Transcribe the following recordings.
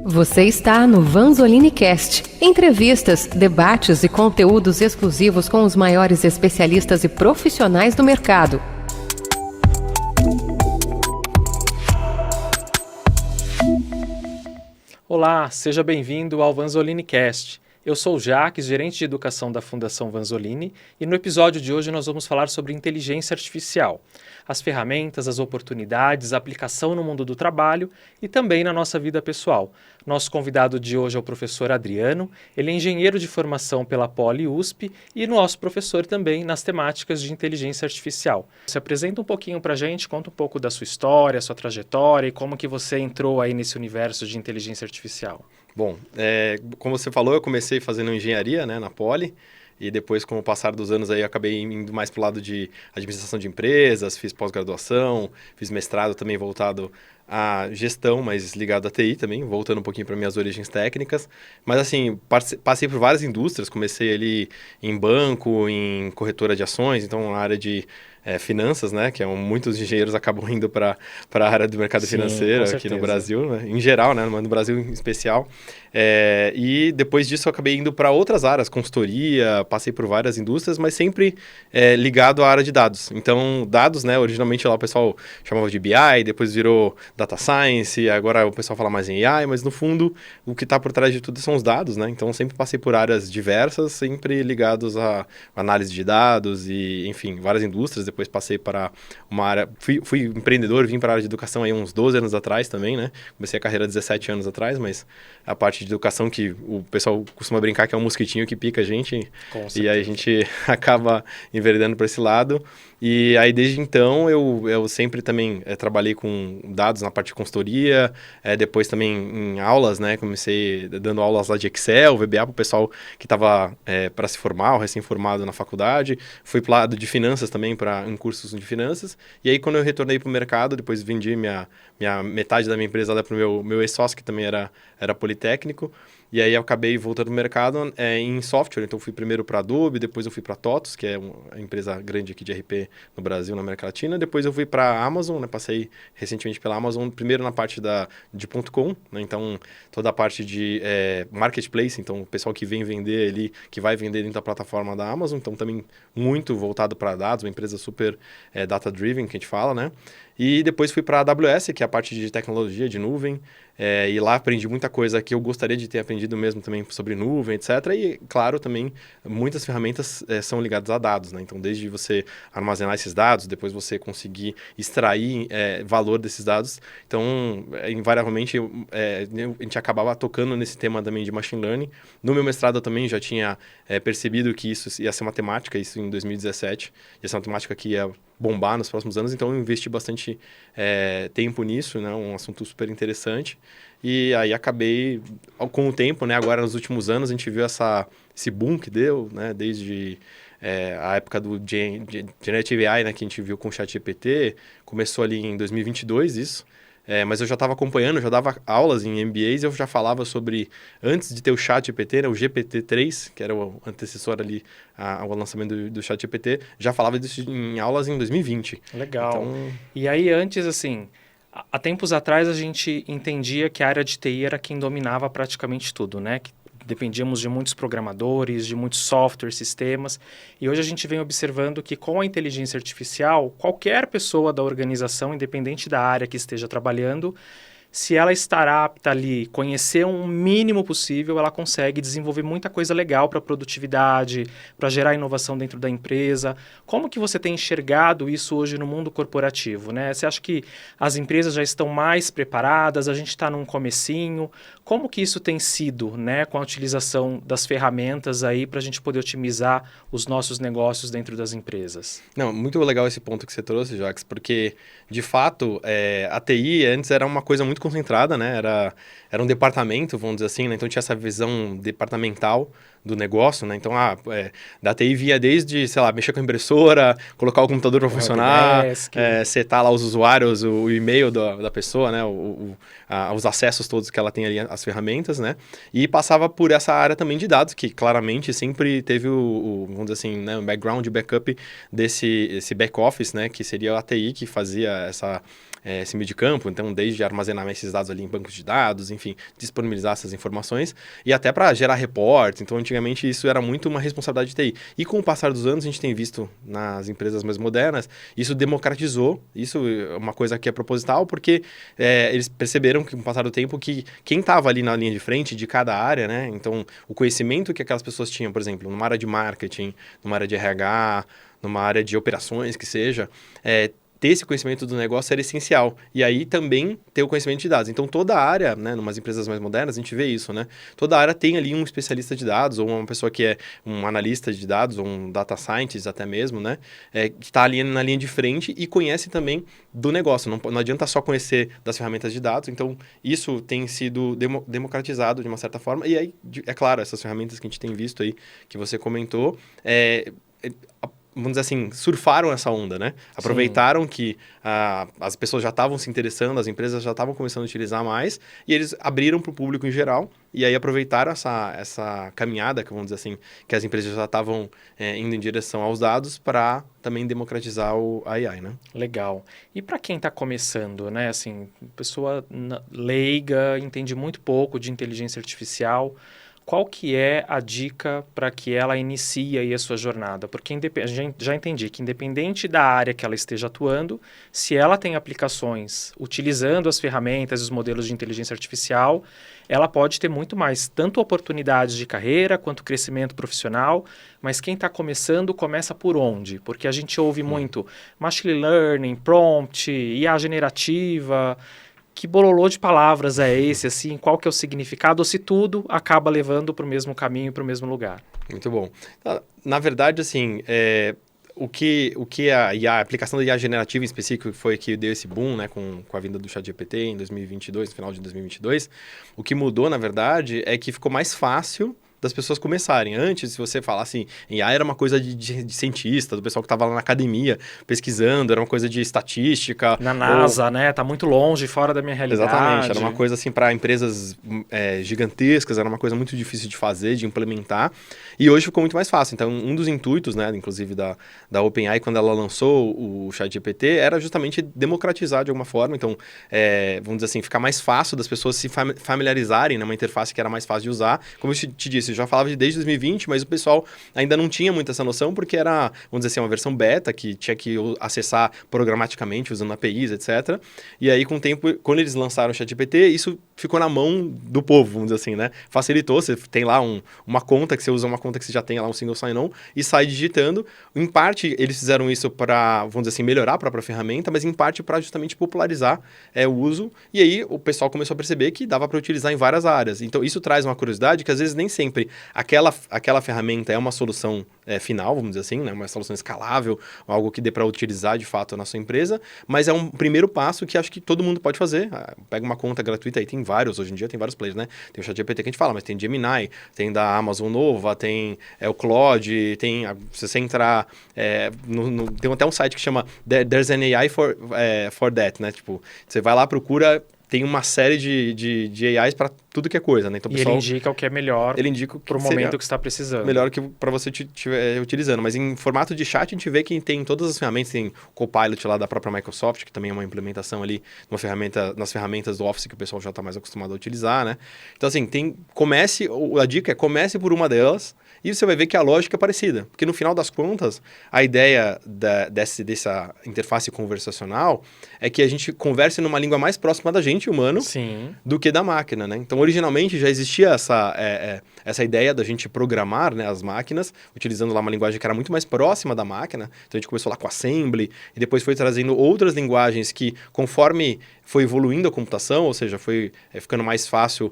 Você está no Vanzolini Cast. Entrevistas, debates e conteúdos exclusivos com os maiores especialistas e profissionais do mercado. Olá, seja bem-vindo ao Vanzolini Cast. Eu sou o Jacques, gerente de educação da Fundação Vanzolini, e no episódio de hoje nós vamos falar sobre inteligência artificial, as ferramentas, as oportunidades, a aplicação no mundo do trabalho e também na nossa vida pessoal. Nosso convidado de hoje é o professor Adriano, ele é engenheiro de formação pela Poli USP e nosso professor também nas temáticas de inteligência artificial. Se apresenta um pouquinho para a gente, conta um pouco da sua história, sua trajetória e como que você entrou aí nesse universo de inteligência artificial. Bom, como você falou, eu comecei fazendo engenharia, né, na Poli, e depois, com o passar dos anos, aí, eu acabei indo mais para o lado de administração de empresas, fiz pós-graduação, fiz mestrado também voltado à gestão, mas ligado à TI também, voltando um pouquinho para minhas origens técnicas. Mas, assim, passei por várias indústrias, comecei ali em banco, em corretora de ações, então na área de finanças, né, que muitos engenheiros acabam indo para a área do mercado financeiro aqui no Brasil, né, em geral, né, mas no Brasil em especial. E depois disso eu acabei indo para outras áreas, consultoria, passei por várias indústrias, mas sempre ligado à área de dados. Então, dados, né, originalmente lá o pessoal chamava de BI, depois virou Data Science, agora o pessoal fala mais em AI, mas no fundo o que está por trás de tudo são os dados, né, então sempre passei por áreas diversas, sempre ligados à análise de dados e, enfim, várias indústrias. Depois passei para uma área, fui empreendedor, vim para a área de educação aí uns 12 anos atrás também, né, comecei a carreira 17 anos atrás, mas a parte de educação que o pessoal costuma brincar que é um mosquitinho que pica a gente, e aí a gente acaba enveredando para esse lado. E aí, desde então, eu sempre também trabalhei com dados na parte de consultoria, depois também em aulas, né? Comecei dando aulas lá de Excel, VBA para o pessoal que estava para se formar, ou recém-formado na faculdade. Fui para o lado de finanças também, em cursos de finanças. E aí, quando eu retornei para o mercado, depois vendi metade da minha empresa lá para o meu ex-sócio, que também era politécnico. E aí eu acabei voltando ao mercado em software, então fui primeiro para Adobe, depois eu fui para TOTOS, que é uma empresa grande aqui de RP no Brasil, na América Latina, depois eu fui para a Amazon, né? Passei recentemente pela Amazon, primeiro na parte de .com, né? Então toda a parte de marketplace, então o pessoal que vem vender ali, que vai vender dentro da plataforma da Amazon, então também muito voltado para dados, uma empresa super data-driven, que a gente fala, né? E depois fui para a AWS, que é a parte de tecnologia, de nuvem, e lá aprendi muita coisa que eu gostaria de ter aprendido mesmo também sobre nuvem, etc. E, claro, também muitas ferramentas são ligadas a dados, né? Então, desde você armazenar esses dados, depois você conseguir extrair valor desses dados. Então, invariavelmente, a gente acabava tocando nesse tema também de machine learning. No meu mestrado eu também já tinha percebido que isso ia ser matemática, isso em 2017. Ia ser uma matemática que ia bombar nos próximos anos, então eu investi bastante tempo nisso, né? Um assunto super interessante. E aí acabei, com o tempo, né? Agora nos últimos anos a gente viu esse boom que deu, né? Desde a época do Generative AI, né? Que a gente viu com o ChatGPT, começou ali em 2022 isso. Mas eu já estava acompanhando, já dava aulas em MBAs, eu já falava sobre, antes de ter o ChatGPT, né, o GPT-3, que era o antecessor ali ao lançamento do ChatGPT, já falava disso em aulas em 2020. Legal. Então... E aí antes, assim, há tempos atrás a gente entendia que a área de TI era quem dominava praticamente tudo, né? Que dependíamos de muitos programadores, de muitos softwares, sistemas. E hoje a gente vem observando que com a inteligência artificial, qualquer pessoa da organização, independente da área que esteja trabalhando, se ela estar apta ali, conhecer um mínimo possível, ela consegue desenvolver muita coisa legal para a produtividade, para gerar inovação dentro da empresa. Como que você tem enxergado isso hoje no mundo corporativo, né? Você acha que as empresas já estão mais preparadas, a gente está num comecinho? Como que isso tem sido, né, com a utilização das ferramentas aí para a gente poder otimizar os nossos negócios dentro das empresas? Não, muito legal esse ponto que você trouxe, Jacques, porque, de fato, a TI antes era uma coisa muito concentrada, né? Era um departamento, vamos dizer assim, né? Então tinha essa visão departamental do negócio, né? Então, da TI via desde, sei lá, mexer com a impressora, colocar o computador para funcionar, setar lá os usuários, o e-mail da pessoa, né? Os acessos todos que ela tem ali, as ferramentas, né? E passava por essa área também de dados, que claramente sempre teve vamos dizer assim, né? O background, o backup esse back-office, né? Que seria a TI que fazia esse meio de campo, então desde armazenar esses dados ali em bancos de dados, enfim, disponibilizar essas informações e até para gerar reportes. Então, antigamente isso era muito uma responsabilidade de TI. E com o passar dos anos, a gente tem visto nas empresas mais modernas, isso democratizou, isso é uma coisa que é proposital, porque eles perceberam que com o passar do tempo que quem estava ali na linha de frente de cada área, né? Então, o conhecimento que aquelas pessoas tinham, por exemplo, numa área de marketing, numa área de RH, numa área de operações, que seja, ter esse conhecimento do negócio era essencial. E aí também ter o conhecimento de dados. Então, toda a área, né, numas empresas mais modernas, a gente vê isso, né? Toda área tem ali um especialista de dados, ou uma pessoa que é um analista de dados, ou um data scientist até mesmo, né? Que está ali na linha de frente e conhece também do negócio. Não adianta só conhecer das ferramentas de dados. Então, isso tem sido democratizado de uma certa forma. E aí, é claro, essas ferramentas que a gente tem visto aí, que você comentou, vamos dizer assim, surfaram essa onda, né? Aproveitaram que as pessoas já estavam se interessando, as empresas já estavam começando a utilizar mais, e eles abriram para o público em geral, e aí aproveitaram essa caminhada, que vamos dizer assim, que as empresas já estavam indo em direção aos dados para também democratizar a AI, né? Legal. E para quem está começando, né? Assim, pessoa leiga, entende muito pouco de inteligência artificial, qual que é a dica para que ela inicie aí a sua jornada? Porque já entendi que independente da área que ela esteja atuando, se ela tem aplicações utilizando as ferramentas e os modelos de inteligência artificial, ela pode ter muito mais, tanto oportunidades de carreira quanto crescimento profissional, mas quem está começando, começa por onde? Porque a gente ouve muito machine learning, prompt, IA generativa. Que bololô de palavras é esse, assim? Qual que é o significado? Ou se tudo acaba levando para o mesmo caminho, para o mesmo lugar? Muito bom. Na verdade, assim, o que a aplicação da IA generativa em específico foi que deu esse boom, né, com a vinda do ChatGPT em 2022, no final de 2022, o que mudou, na verdade, é que ficou mais fácil das pessoas começarem. Antes, se você falasse em AI, era uma coisa de cientista, do pessoal que estava lá na academia pesquisando, era uma coisa de estatística. Na NASA, né? Tá muito longe, fora da minha realidade. Exatamente, era uma coisa assim para empresas gigantescas, era uma coisa muito difícil de fazer, de implementar, e hoje ficou muito mais fácil. Então, um dos intuitos, né, inclusive da OpenAI, quando ela lançou o ChatGPT, era justamente democratizar de alguma forma. Então, vamos dizer assim, ficar mais fácil das pessoas se familiarizarem, né, uma interface que era mais fácil de usar. Como eu te disse, eu já falava desde 2020, mas o pessoal ainda não tinha muito essa noção, porque era, vamos dizer assim, uma versão beta, que tinha que acessar programaticamente, usando APIs, etc. E aí, com o tempo, quando eles lançaram o ChatGPT, isso ficou na mão do povo, vamos dizer assim, né? Facilitou, você tem lá uma conta, que você usa uma conta que você já tem lá, um single sign-on, e sai digitando. Em parte, eles fizeram isso para, vamos dizer assim, melhorar a própria ferramenta, mas em parte para justamente popularizar o uso. E aí, o pessoal começou a perceber que dava para utilizar em várias áreas. Então, isso traz uma curiosidade que, às vezes, nem sempre aquela ferramenta é uma solução final, vamos dizer assim, né? Uma solução escalável, algo que dê para utilizar de fato na sua empresa, mas é um primeiro passo que acho que todo mundo pode fazer. Pega uma conta gratuita aí, tem vários, hoje em dia tem vários players, né? Tem o ChatGPT que a gente fala, mas tem Gemini, tem da Amazon Nova, tem o Claude, tem, se você entrar, tem até um site que chama There's an AI for that, né? Tipo, você vai lá, procura, tem uma série de AIs para tudo que é coisa, né? Então, pessoal, ele indica o que é melhor para o momento que você está precisando. Melhor que para você estiver utilizando. Mas em formato de chat, a gente vê que tem todas as ferramentas. Tem o Copilot lá da própria Microsoft, que também é uma implementação ali nas ferramentas do Office que o pessoal já está mais acostumado a utilizar, né? Então, assim, a dica é comece por uma delas e você vai ver que a lógica é parecida. Porque no final das contas, a ideia dessa interface conversacional é que a gente converse numa língua mais próxima da gente, humano, Sim, do que da máquina, né? Então, originalmente já existia essa ideia da gente programar, né, as máquinas, utilizando lá uma linguagem que era muito mais próxima da máquina. Então, a gente começou lá com Assembly e depois foi trazendo outras linguagens que, conforme foi evoluindo a computação, ou seja, foi ficando mais fácil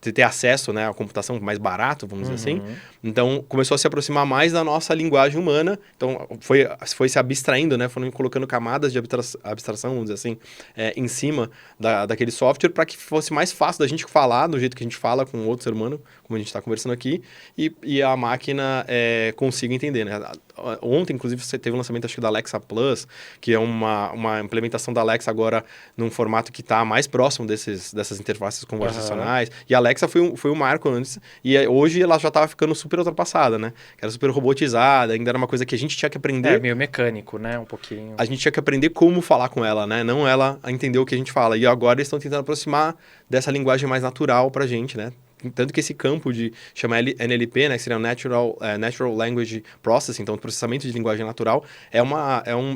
ter acesso, né, à computação mais barato, vamos dizer assim. Então, começou a se aproximar mais da nossa linguagem humana. Então, foi se abstraindo, né, foram colocando camadas de abstração, vamos dizer assim, em cima daquele software para que fosse mais fácil da gente falar do jeito que a gente fala com outro ser humano, como a gente está conversando aqui, e a máquina consiga entender, né? ontem, inclusive, você teve o lançamento, acho que da Alexa Plus, que é uma implementação da Alexa agora num formato que está mais próximo dessas interfaces conversacionais. E a Alexa foi um marco antes, e hoje ela já estava ficando super ultrapassada, né? Que era super robotizada, ainda era uma coisa que a gente tinha que aprender. É, meio mecânico, né? Um pouquinho. A gente tinha que aprender como falar com ela, né? Não ela a entender o que a gente fala. E agora eles estão tentando aproximar dessa linguagem mais natural pra gente, né? Tanto que esse campo de chamar NLP, né, que seria o Natural Language Processing, então o processamento de linguagem natural, é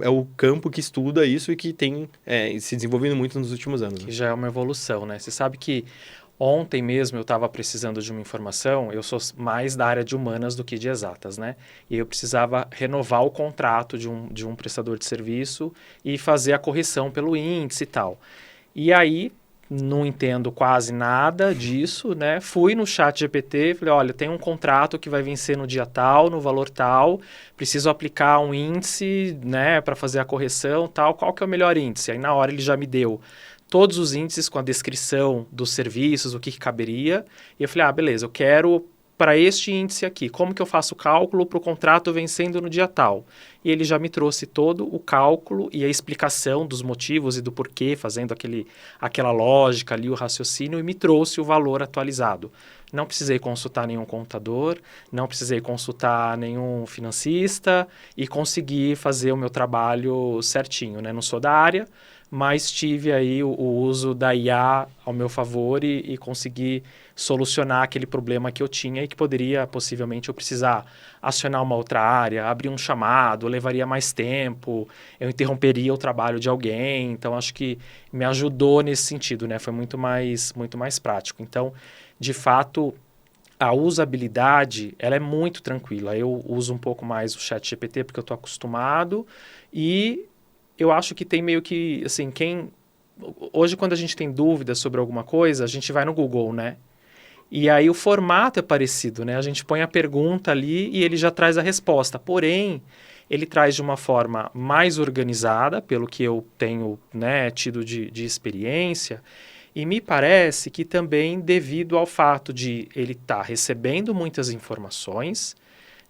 o campo que estuda isso e que tem se desenvolvido muito nos últimos anos. Que já é uma evolução, né? Você sabe que ontem mesmo eu estava precisando de uma informação, eu sou mais da área de humanas do que de exatas, né? E eu precisava renovar o contrato de um prestador de serviço e fazer a correção pelo índice e tal. E aí, não entendo quase nada disso, né? Fui no chat GPT, falei, olha, tem um contrato que vai vencer no dia tal, no valor tal, preciso aplicar um índice, né, para fazer a correção, tal, qual que é o melhor índice? Aí na hora ele já me deu todos os índices com a descrição dos serviços, o que caberia, e eu falei, beleza, eu quero para este índice aqui, como que eu faço o cálculo para o contrato vencendo no dia tal? E ele já me trouxe todo o cálculo e a explicação dos motivos e do porquê, fazendo aquela lógica ali, o raciocínio, e me trouxe o valor atualizado. Não precisei consultar nenhum contador, não precisei consultar nenhum financista e consegui fazer o meu trabalho certinho, né? Não sou da área, mas tive aí o uso da IA ao meu favor e consegui solucionar aquele problema que eu tinha e que poderia, possivelmente, eu precisar acionar uma outra área, abrir um chamado, levaria mais tempo, eu interromperia o trabalho de alguém. Então, acho que me ajudou nesse sentido, né? Foi muito mais prático. Então, de fato, a usabilidade, ela é muito tranquila. Eu uso um pouco mais o ChatGPT porque eu estou acostumado e eu acho que tem meio que, assim, hoje quando a gente tem dúvidas sobre alguma coisa, a gente vai no Google, né? E aí o formato é parecido, né? A gente põe a pergunta ali e ele já traz a resposta. Porém, ele traz de uma forma mais organizada, pelo que eu tenho, né, tido de experiência. E me parece que também devido ao fato de ele estar recebendo muitas informações,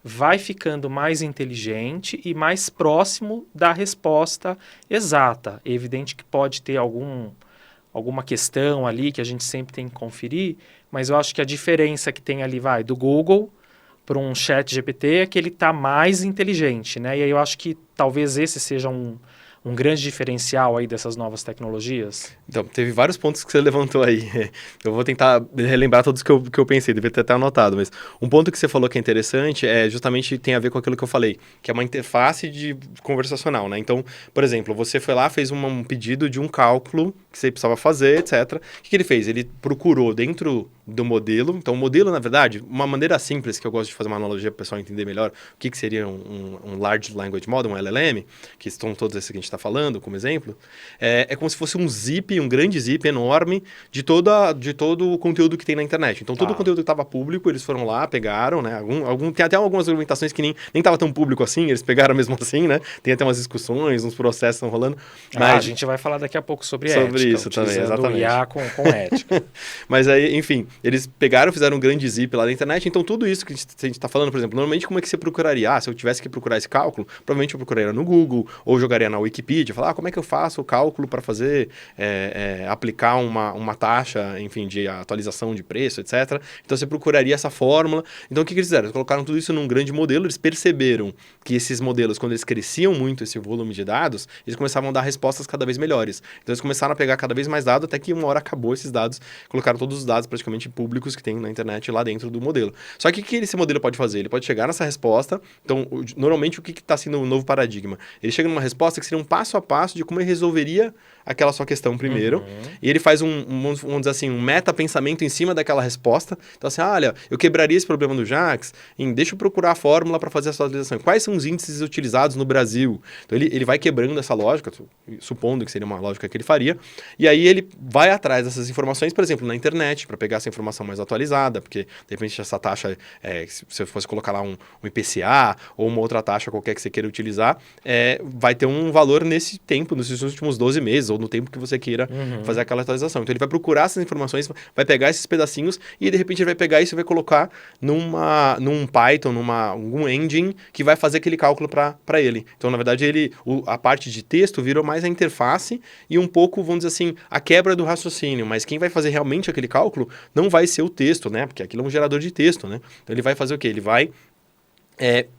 vai ficando mais inteligente e mais próximo da resposta exata. É evidente que pode ter alguma questão ali que a gente sempre tem que conferir, mas eu acho que a diferença que tem ali do Google para um chat GPT é que ele está mais inteligente, né? E aí eu acho que talvez esse seja um grande diferencial aí dessas novas tecnologias? Então, teve vários pontos que você levantou aí. Eu vou tentar relembrar todos que eu pensei, devia ter até anotado, mas um ponto que você falou que é interessante é justamente tem a ver com aquilo que eu falei, que é uma interface de conversacional, né? Então, por exemplo, você foi lá, fez um pedido de um cálculo que você precisava fazer, etc. O que ele fez? Ele procurou dentro do modelo. Então, o modelo, na verdade, uma maneira simples, que eu gosto de fazer uma analogia para o pessoal entender melhor o que seria um Large Language Model, um LLM, que estão todos esses que a gente está falando, como exemplo, é como se fosse um zip, um grande zip enorme de todo o conteúdo que tem na internet. Então, todo o conteúdo que estava público, eles foram lá, pegaram, né? Tem até algumas argumentações que nem estava tão público assim, eles pegaram mesmo assim, né? Tem até umas discussões, uns processos estão rolando. Mas a gente vai falar daqui a pouco sobre ética. Isso também, exatamente. O IA com ética. Mas aí, enfim, eles pegaram, fizeram um grande zip lá na internet, então tudo isso que a gente está falando, por exemplo, normalmente como é que você procuraria? Se eu tivesse que procurar esse cálculo, provavelmente eu procuraria no Google, ou jogaria na Wikipedia, falar, como é que eu faço o cálculo para fazer, aplicar uma taxa, enfim, de atualização de preço, etc. Então você procuraria essa fórmula. Então o que eles fizeram? Eles colocaram tudo isso num grande modelo, eles perceberam que esses modelos, quando eles cresciam muito esse volume de dados, eles começavam a dar respostas cada vez melhores. Então eles começaram a pegar cada vez mais dados, até que uma hora acabou esses dados, colocaram todos os dados praticamente públicos que tem na internet lá dentro do modelo. Só que o que esse modelo pode fazer? Ele pode chegar nessa resposta. Então, normalmente, o que está sendo o novo paradigma? Ele chega numa resposta que seria um passo a passo de como ele resolveria aquela sua questão primeiro. E ele faz vamos dizer assim, um meta-pensamento em cima daquela resposta. Então, assim, olha, eu quebraria esse problema do JAX deixa eu procurar a fórmula para fazer essa atualização. Quais são os índices utilizados no Brasil? Então, ele vai quebrando essa lógica, supondo que seria uma lógica que ele faria, e aí ele vai atrás dessas informações, por exemplo, na internet, para pegar essa informação mais atualizada, porque, de repente, essa taxa, se você fosse colocar lá um IPCA ou uma outra taxa qualquer que você queira utilizar, vai ter um valor valor nesse tempo, nesses últimos 12 meses, ou no tempo que você queira fazer aquela atualização. Então ele vai procurar essas informações, vai pegar esses pedacinhos e de repente ele vai pegar isso e vai colocar num Python, algum engine que vai fazer aquele cálculo para ele. Então, na verdade, a parte de texto virou mais a interface e um pouco, vamos dizer assim, a quebra do raciocínio. Mas quem vai fazer realmente aquele cálculo não vai ser o texto, né? Porque aquilo é um gerador de texto, né? Então ele vai fazer o quê? Ele vai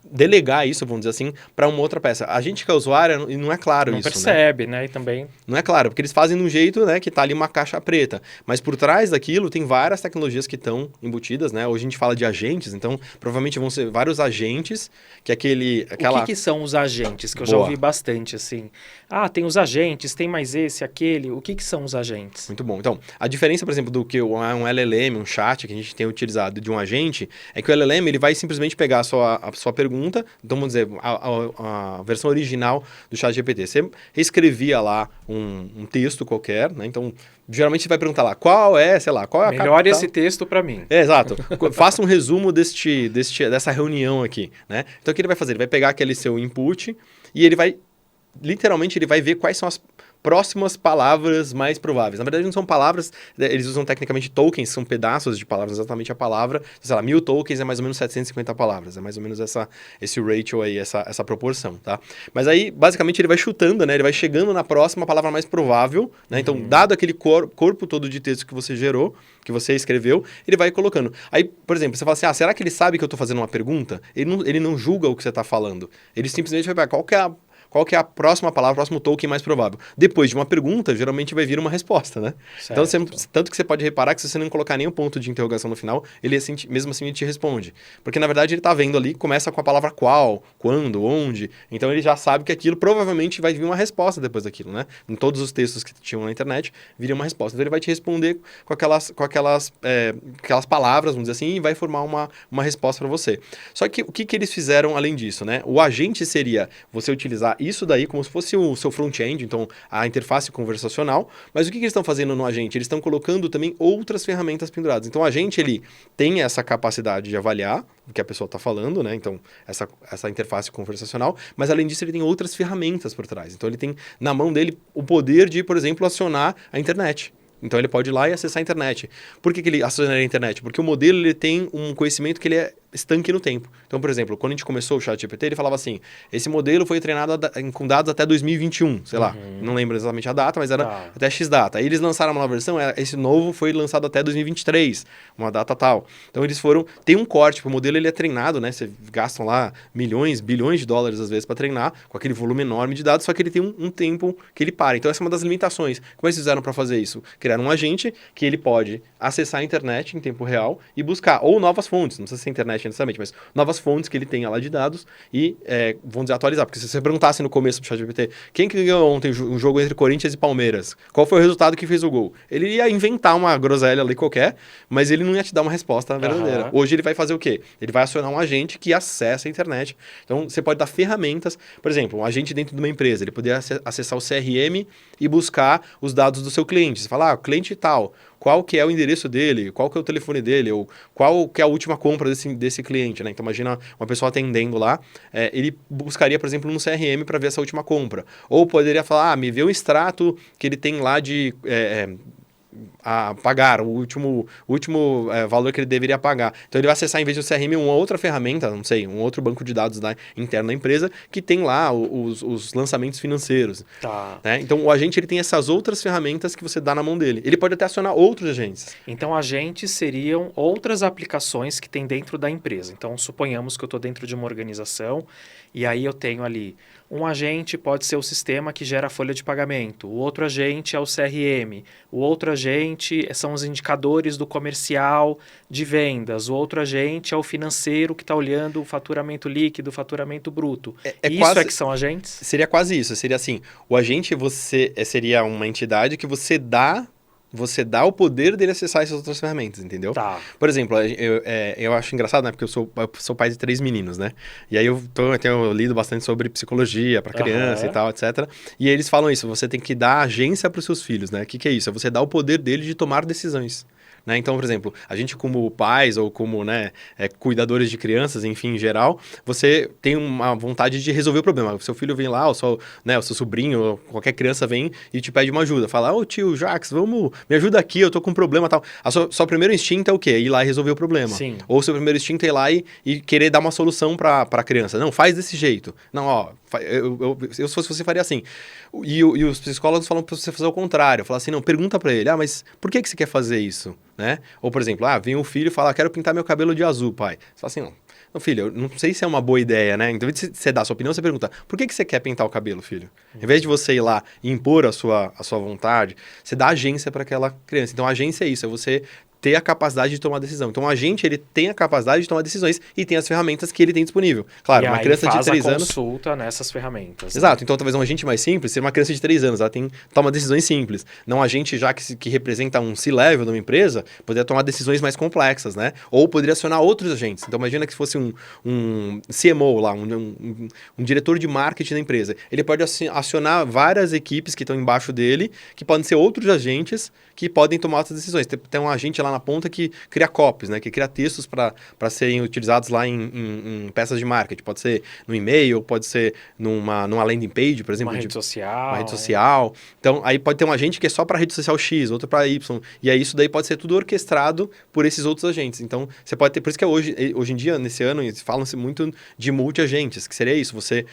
delegar isso, vamos dizer assim, para uma outra peça. A gente que é usuário, não é claro não isso, percebe, né? E também... Não é claro, porque eles fazem de um jeito, né, que tá ali uma caixa preta. Mas por trás daquilo tem várias tecnologias que estão embutidas, né? Hoje a gente fala de agentes, então provavelmente vão ser vários agentes, que O que são os agentes? Que eu já Boa. ouvi bastante, assim. Ah, tem os agentes, tem mais esse, aquele. O que são os agentes? Muito bom. Então, a diferença, por exemplo, do que um LLM, um chat que a gente tem utilizado de um agente, é que o LLM ele vai simplesmente pegar a sua pergunta, então vamos dizer, a versão original do ChatGPT. Você reescrevia lá um texto qualquer, né? Então, geralmente você vai perguntar lá, qual é a Melhore capital? esse texto para mim. Exato. Faça um resumo dessa reunião aqui, né? Então, o que ele vai fazer? Ele vai pegar aquele seu input e ele vai, literalmente, ele vai ver quais são as próximas palavras mais prováveis. Na verdade, não são palavras, eles usam tecnicamente tokens, são pedaços de palavras, exatamente a palavra. Sei lá, 1000 tokens é mais ou menos 750 palavras. É mais ou menos esse ratio aí, essa proporção, tá? Mas aí, basicamente, ele vai chutando, né? Ele vai chegando na próxima palavra mais provável, né? Então, dado aquele corpo todo de texto que você gerou, que você escreveu, ele vai colocando. Aí, por exemplo, você fala assim, será que ele sabe que eu estou fazendo uma pergunta? Ele não julga o que você está falando. Ele simplesmente vai ver qual que é a próxima palavra, o próximo token mais provável. Depois de uma pergunta, geralmente vai vir uma resposta, né? Certo. Então, tanto que você pode reparar que se você não colocar nenhum ponto de interrogação no final, ele mesmo assim ele te responde. Porque, na verdade, ele está vendo ali, começa com a palavra qual, quando, onde. Então, ele já sabe que aquilo provavelmente vai vir uma resposta depois daquilo, né? Em todos os textos que tinham na internet, viria uma resposta. Então, ele vai te responder com aquelas palavras, vamos dizer assim, e vai formar uma resposta para você. Só que o que eles fizeram além disso, né? O agente seria você utilizar isso daí como se fosse o seu front-end, então a interface conversacional, mas o que eles estão fazendo no agente? Eles estão colocando também outras ferramentas penduradas. Então o agente, ele tem essa capacidade de avaliar o que a pessoa está falando, né? Então essa interface conversacional, mas além disso ele tem outras ferramentas por trás. Então ele tem na mão dele o poder de, por exemplo, acionar a internet. Então ele pode ir lá e acessar a internet. Por que ele acionaria a internet? Porque o modelo ele tem um conhecimento que ele é estanque no tempo. Então, por exemplo, quando a gente começou o ChatGPT, ele falava assim, esse modelo foi treinado com dados até 2021, sei lá, não lembro exatamente a data, mas era até X data. Aí eles lançaram uma nova versão, esse novo foi lançado até 2023, uma data tal. Então eles tem um corte, o modelo ele é treinado, né, você gastam lá milhões, bilhões de dólares às vezes para treinar, com aquele volume enorme de dados, só que ele tem um tempo que ele para. Então essa é uma das limitações. Como eles fizeram para fazer isso? Criaram um agente que ele pode acessar a internet em tempo real e buscar ou novas fontes, não precisa ser internet necessariamente, mas novas fontes que ele tenha lá de dados e, vamos dizer, atualizar. Porque se você perguntasse no começo do ChatGPT, quem que ganhou ontem um jogo entre Corinthians e Palmeiras? Qual foi o resultado que fez o gol? Ele ia inventar uma groselha ali qualquer, mas ele não ia te dar uma resposta verdadeira. Hoje ele vai fazer o quê? Ele vai acionar um agente que acessa a internet. Então, você pode dar ferramentas, por exemplo, um agente dentro de uma empresa, ele poderia acessar o CRM e buscar os dados do seu cliente. Você fala, o cliente tal, qual que é o endereço dele, qual que é o telefone dele, ou qual que é a última compra desse cliente, né? Então, imagina uma pessoa atendendo lá, ele buscaria, por exemplo, no CRM para ver essa última compra. Ou poderia falar, me vê o extrato que ele tem lá de a pagar, o último valor que ele deveria pagar. Então, ele vai acessar, em vez do CRM, uma outra ferramenta, não sei, um outro banco de dados interno da empresa, que tem lá os lançamentos financeiros. Tá. Né? Então, o agente ele tem essas outras ferramentas que você dá na mão dele. Ele pode até acionar outros agentes. Então, agentes seriam outras aplicações que tem dentro da empresa. Então, suponhamos que eu estou dentro de uma organização e aí eu tenho ali um agente pode ser o sistema que gera a folha de pagamento, o outro agente é o CRM, o outro agente são os indicadores do comercial de vendas, o outro agente é o financeiro que está olhando o faturamento líquido, o faturamento bruto. Isso é que são agentes? Seria quase isso. Seria assim, o agente seria uma entidade que você dá o poder dele acessar essas outras ferramentas, entendeu? Tá. Por exemplo, eu acho engraçado, né? Porque eu sou pai de 3 meninos, né? E aí eu tenho lido bastante sobre psicologia para criança e tal, etc. E eles falam isso, você tem que dar agência para os seus filhos, né? O que é isso? É você dar o poder dele de tomar decisões. né? Então, por exemplo, a gente como pais ou como, né, cuidadores de crianças, enfim, em geral, você tem uma vontade de resolver o problema. O seu filho vem lá, o seu sobrinho, ou qualquer criança vem e te pede uma ajuda. Fala, ô tio, Jax, me ajuda aqui, eu tô com um problema e tal. Seu primeiro instinto é o quê? Ir lá e resolver o problema. Sim. Ou seu primeiro instinto é ir lá e querer dar uma solução pra criança. Não, faz desse jeito. Não, ó, eu se fosse você faria assim. E os psicólogos falam pra você fazer o contrário. Falar assim, não, pergunta pra ele, mas por que você quer fazer isso? Né? Ou, por exemplo, vem um filho e fala, quero pintar meu cabelo de azul, pai. Você fala assim, não, filho, eu não sei se é uma boa ideia, né? Então, de você dar a sua opinião, você pergunta, por que você quer pintar o cabelo, filho? Em vez de você ir lá e impor a sua vontade, você dá agência para aquela criança. Então, a agência é isso, é você ter a capacidade de tomar decisão. Então, a gente, ele tem a capacidade de tomar decisões e tem as ferramentas que ele tem disponível. Claro, e uma aí criança de 3 anos... consulta nessas ferramentas. Exato. Então, talvez um agente mais simples seja uma criança de 3 anos. Ela toma decisões simples. Não um agente já que representa um C-level de uma empresa, poderia tomar decisões mais complexas, né? Ou poderia acionar outros agentes. Então, imagina que fosse um CMO lá, um diretor de marketing da empresa. Ele pode acionar várias equipes que estão embaixo dele, que podem ser outros agentes que podem tomar outras decisões. Tem um agente lá na ponta que cria copies, né? Que cria textos para serem utilizados lá em peças de marketing. Pode ser no e-mail, pode ser numa landing page, por exemplo. Uma rede social. Uma rede social. Então, aí pode ter um agente que é só para rede social X, outro para Y. E aí isso daí pode ser tudo orquestrado por esses outros agentes. Então, você pode ter... Por isso que hoje em dia, nesse ano, falam-se muito de multi-agentes, que seria isso. Você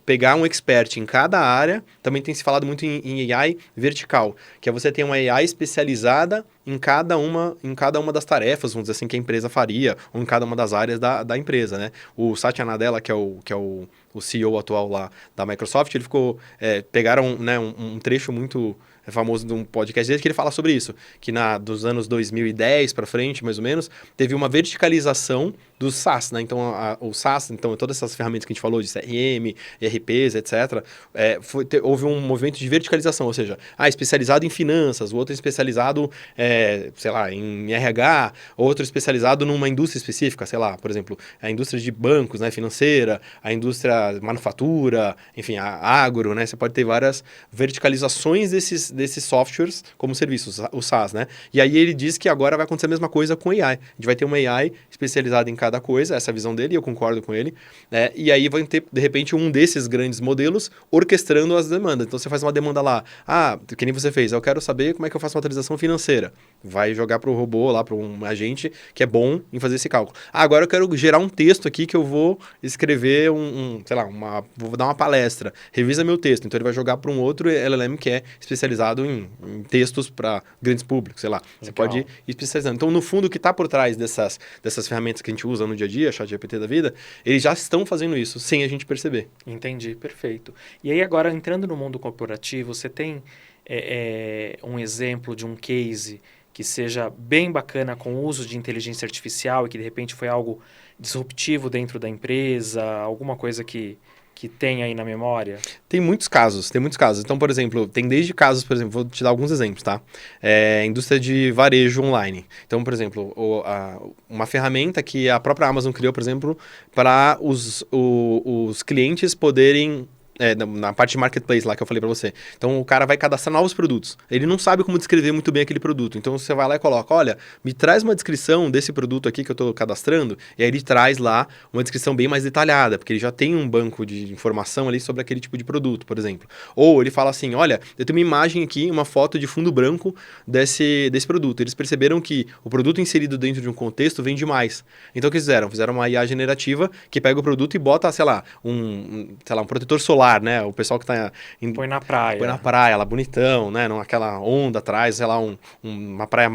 pegar um expert em cada área. Também tem se falado muito em AI vertical, que é você ter uma AI especializada em cada uma das tarefas, vamos dizer assim, que a empresa faria, ou em cada uma das áreas da empresa, né? O Satya Nadella, que é o CEO atual lá da Microsoft, ele pegaram, né, um trecho muito famoso de um podcast dele, que ele fala sobre isso, que dos anos 2010 para frente, mais ou menos, teve uma verticalização do SaaS, né? Então, o SaaS, então, todas essas ferramentas que a gente falou de CRM, ERPs, etc., houve um movimento de verticalização, ou seja, especializado em finanças, o outro especializado, sei lá, em RH, outro especializado numa indústria específica, sei lá, por exemplo, a indústria de bancos, né, financeira, a indústria manufatura, enfim, a agro, né? Você pode ter várias verticalizações desses softwares como serviços, o SaaS, né? E aí ele diz que agora vai acontecer a mesma coisa com AI. A gente vai ter uma AI especializada em cada coisa, essa é a visão dele, eu concordo com ele, né? E aí vai ter, de repente, um desses grandes modelos orquestrando as demandas. Então, você faz uma demanda lá, que nem você fez, eu quero saber como é que eu faço uma atualização financeira. Vai jogar para o robô lá, para um agente que é bom em fazer esse cálculo. Agora eu quero gerar um texto aqui que eu vou escrever sei lá, vou dar uma palestra. Revisa meu texto. Então, ele vai jogar para um outro LLM que é especializado em textos para grandes públicos, sei lá. Você pode ir especializando. Então, no fundo, o que está por trás dessas ferramentas que a gente usa no dia a dia, ChatGPT da vida, eles já estão fazendo isso, sem a gente perceber. Entendi, perfeito. E aí, agora, entrando no mundo corporativo, você tem um exemplo de um case que seja bem bacana com o uso de inteligência artificial e que, de repente, foi algo disruptivo dentro da empresa, alguma coisa que tem aí na memória? Tem muitos casos. Então, por exemplo, tem desde casos, por exemplo, vou te dar alguns exemplos, tá? Indústria de varejo online. Então, por exemplo, uma ferramenta que a própria Amazon criou, por exemplo, para os clientes poderem... na parte de marketplace lá que eu falei pra você. Então, o cara vai cadastrar novos produtos. Ele não sabe como descrever muito bem aquele produto. Então, você vai lá e coloca, olha, me traz uma descrição desse produto aqui que eu tô cadastrando. E aí ele traz lá uma descrição bem mais detalhada, porque ele já tem um banco de informação ali sobre aquele tipo de produto, por exemplo. Ou ele fala assim, olha, eu tenho uma imagem aqui, uma foto de fundo branco desse produto. Eles perceberam que o produto inserido dentro de um contexto vende mais. Então, o que fizeram? Fizeram uma IA generativa que pega o produto e bota, sei lá, um protetor solar, né? O pessoal que tá... Põe na praia. Põe na praia, lá bonitão, né? Naquela onda atrás, sei lá, uma praia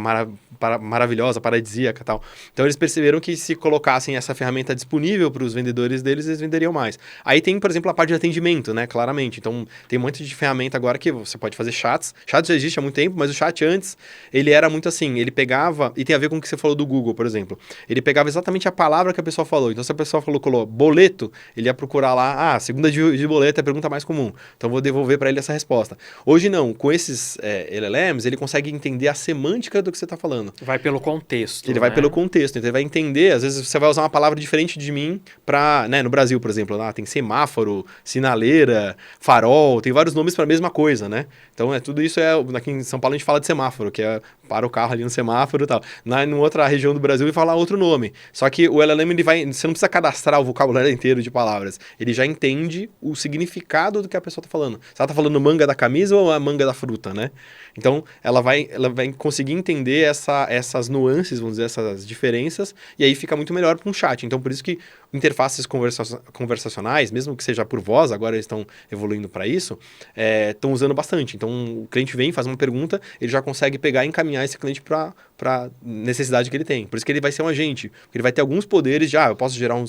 maravilhosa, paradisíaca e tal. Então, eles perceberam que se colocassem essa ferramenta disponível para os vendedores deles, eles venderiam mais. Aí tem, por exemplo, a parte de atendimento, né? Claramente. Então, tem um monte de ferramenta agora que você pode fazer chats. Chat já existe há muito tempo, mas o chat antes, ele era muito assim, ele pegava, e tem a ver com o que você falou do Google, por exemplo. Ele pegava exatamente a palavra que a pessoa falou. Então, se a pessoa colocou boleto, ele ia procurar lá, segunda de boleto é a pergunta mais comum. Então, vou devolver para ele essa resposta. Hoje, não. Com esses LLMs, ele consegue entender a semântica do que você está falando. Vai pelo contexto, Ele vai pelo contexto. Então, ele vai entender. Às vezes, você vai usar uma palavra diferente de mim para... Né, no Brasil, por exemplo, lá tem semáforo, sinaleira, farol. Tem vários nomes para a mesma coisa, né? Então, tudo isso aqui em São Paulo a gente fala de semáforo, que é para o carro ali no semáforo e tal. Em outra região do Brasil ele fala outro nome. Só que o LLM, você não precisa cadastrar o vocabulário inteiro de palavras. Ele já entende o significado do que a pessoa está falando. Se ela está falando manga da camisa ou a manga da fruta, né? Então, ela vai conseguir entender essas nuances, vamos dizer, essas diferenças, e aí fica muito melhor para um chat. Então, por isso que interfaces conversacionais, mesmo que seja por voz, agora eles estão evoluindo para isso, estão usando bastante. Então, o cliente vem, faz uma pergunta, ele já consegue pegar e encaminhar esse cliente para a necessidade que ele tem. Por isso que ele vai ser um agente. Porque ele vai ter alguns poderes de, eu posso gerar um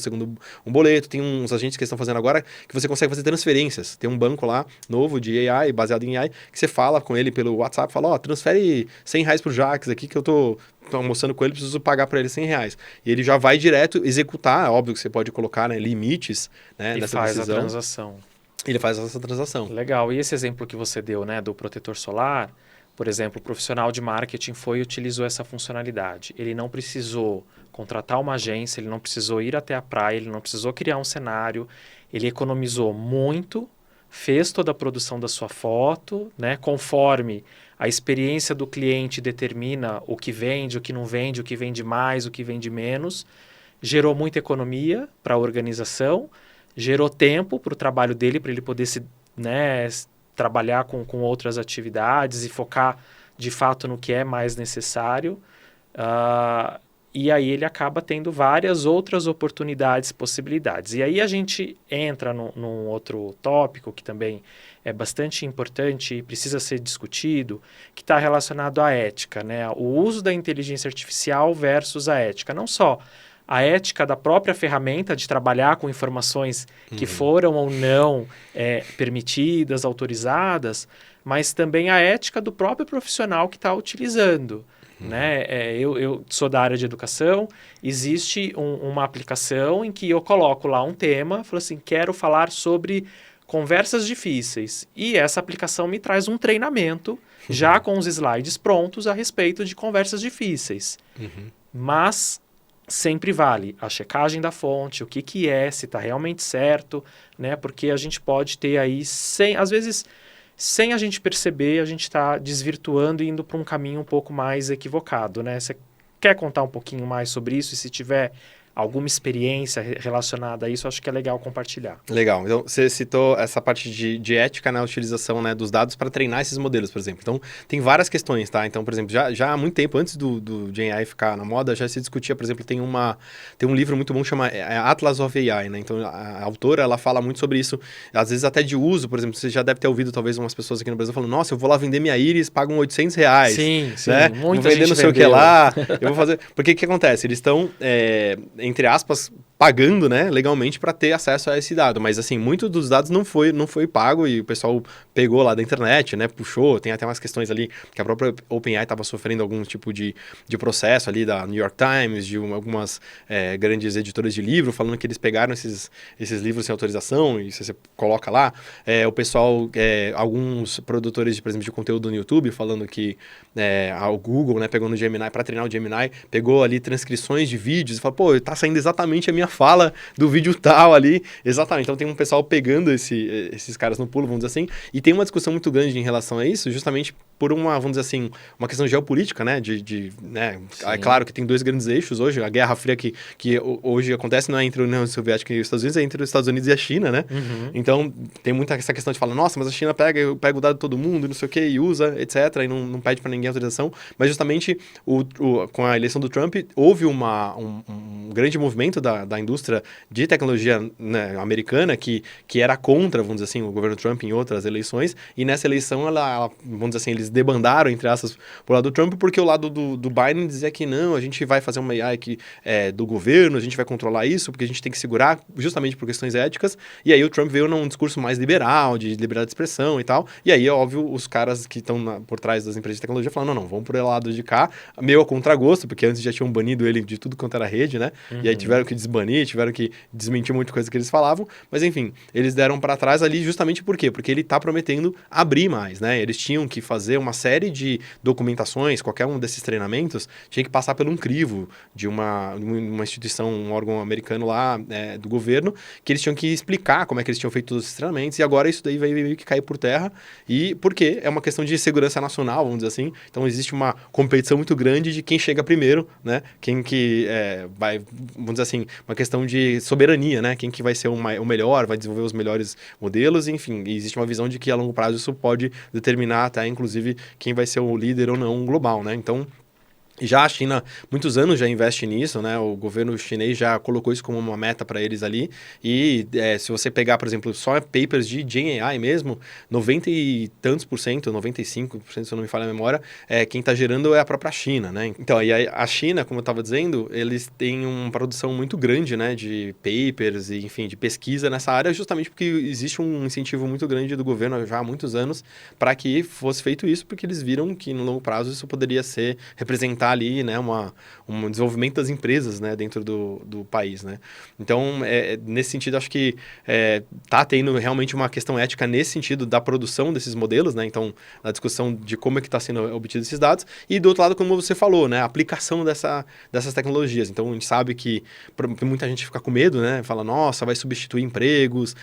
boleto, tem uns agentes que estão fazendo agora que você consegue fazer transferências. Tem um banco lá, novo, de AI, baseado em AI, que você fala com ele pelo WhatsApp, fala, transfere R$100 pro Jax aqui que eu tô almoçando com ele, preciso pagar para ele R$100. E ele já vai direto executar, óbvio que você pode colocar, né, limites, né, nessa decisão. E faz a transação. Ele faz essa transação. Legal. E esse exemplo que você deu, né, do protetor solar, por exemplo, o profissional de marketing utilizou essa funcionalidade. Ele não precisou contratar uma agência, ele não precisou ir até a praia, ele não precisou criar um cenário, ele economizou muito, fez toda a produção da sua foto, né, conforme a experiência do cliente determina o que vende, o que não vende, o que vende mais, o que vende menos, gerou muita economia para a organização, gerou tempo para o trabalho dele, para ele poder trabalhar com outras atividades e focar de fato no que é mais necessário. E aí ele acaba tendo várias outras oportunidades, possibilidades. E aí a gente entra num outro tópico que também é bastante importante e precisa ser discutido, que está relacionado à ética, né? O uso da inteligência artificial versus a ética. Não só a ética da própria ferramenta de trabalhar com informações que foram ou não permitidas, autorizadas, mas também a ética do próprio profissional que está utilizando. Né? Eu sou da área de educação, existe uma aplicação em que eu coloco lá um tema, falo assim, quero falar sobre conversas difíceis. E essa aplicação me traz um treinamento, já com os slides prontos a respeito de conversas difíceis. Mas sempre vale a checagem da fonte, o que é, se está realmente certo, né? Porque a gente pode ter aí, às vezes, sem a gente perceber, a gente está desvirtuando e indo para um caminho um pouco mais equivocado, né? Você quer contar um pouquinho mais sobre isso? E se tiver alguma experiência relacionada a isso, acho que é legal compartilhar. Legal. Então, você citou essa parte de ética na utilização, né, dos dados para treinar esses modelos, por exemplo. Então, tem várias questões, tá? Então, por exemplo, já há muito tempo, antes do GenAI ficar na moda, já se discutia, por exemplo, tem um livro muito bom que chama Atlas of AI, né? Então, a autora, ela fala muito sobre isso, às vezes até de uso, por exemplo, você já deve ter ouvido, talvez, umas pessoas aqui no Brasil falando, nossa, eu vou lá vender minha íris, pagam R$800. Sim, né? Muita vou vender gente não sei o que vendeu. lá, eu vou fazer... Porque o que acontece? Eles estão, entre aspas, pagando, né, legalmente para ter acesso a esse dado, mas assim, muito dos dados não foi pago e o pessoal pegou lá da internet, né, puxou, tem até umas questões ali que a própria OpenAI estava sofrendo algum tipo de processo ali da New York Times, de algumas grandes editoras de livro, falando que eles pegaram esses livros sem autorização e você coloca lá, o pessoal, alguns produtores, por exemplo, de conteúdo no YouTube, falando que o Google, né, pegou no Gemini, para treinar o Gemini, pegou ali transcrições de vídeos e falou, pô, tá saindo exatamente a minha fala do vídeo tal ali, exatamente. Então tem um pessoal pegando esses caras no pulo, vamos dizer assim, e tem uma discussão muito grande em relação a isso, justamente por vamos dizer assim, uma questão geopolítica, né, né, é claro que tem dois grandes eixos hoje, a Guerra Fria que hoje acontece não é entre a União Soviética e os Estados Unidos, é entre os Estados Unidos e a China, né, então tem muita essa questão de falar, nossa, mas a China pega o dado de todo mundo, não sei o que, e usa, etc, e não pede para ninguém autorização, mas justamente com a eleição do Trump, houve um grande movimento da indústria de tecnologia, né, americana que era contra, vamos dizer assim, o governo Trump em outras eleições, e nessa eleição, vamos dizer assim, eles debandaram, entre aspas, pro lado do Trump, porque o lado do Biden dizia que não, a gente vai fazer uma AI do governo, a gente vai controlar isso, porque a gente tem que segurar justamente por questões éticas, e aí o Trump veio num discurso mais liberal, de liberdade de expressão e tal, e aí, óbvio, os caras que estão por trás das empresas de tecnologia falaram, não, vamos pro lado de cá, meio a contragosto, porque antes já tinham banido ele de tudo quanto era rede, né, E aí tiveram que desbanir, tiveram que desmentir muita coisa que eles falavam, mas enfim, eles deram para trás ali justamente por quê? Porque ele tá prometendo abrir mais, né? Eles tinham que fazer uma série de documentações, qualquer um desses treinamentos tinha que passar por um crivo de uma instituição, um órgão americano lá, do governo, que eles tinham que explicar como é que eles tinham feito todos esses treinamentos, e agora isso daí vai meio que cair por terra, e porque é uma questão de segurança nacional, vamos dizer assim, então existe uma competição muito grande de quem chega primeiro, né? Quem que vai, vamos dizer assim, uma questão de soberania, né? Quem que vai ser o melhor, vai desenvolver os melhores modelos, enfim, existe uma visão de que a longo prazo isso pode determinar até, inclusive, quem vai ser o líder ou não global, né? Então, já a China, muitos anos já investe nisso, né? O governo chinês já colocou isso como uma meta para eles ali. E se você pegar, por exemplo, só papers de Gen AI mesmo, 90 e tantos por cento, 95%, se eu não me falha a memória, quem está gerando é a própria China, né? Então, e a China, como eu estava dizendo, eles têm uma produção muito grande, né? De papers e, enfim, de pesquisa nessa área, justamente porque existe um incentivo muito grande do governo já há muitos anos para que fosse feito isso, porque eles viram que no longo prazo isso poderia ser representado ali, né, um desenvolvimento das empresas, né, dentro do país, né. Então, nesse sentido, acho que tá tendo realmente uma questão ética nesse sentido da produção desses modelos, né, então, a discussão de como é que está sendo obtido esses dados, e do outro lado, como você falou, né, a aplicação dessas tecnologias. Então, a gente sabe que muita gente fica com medo, né, fala, nossa, vai substituir empregos,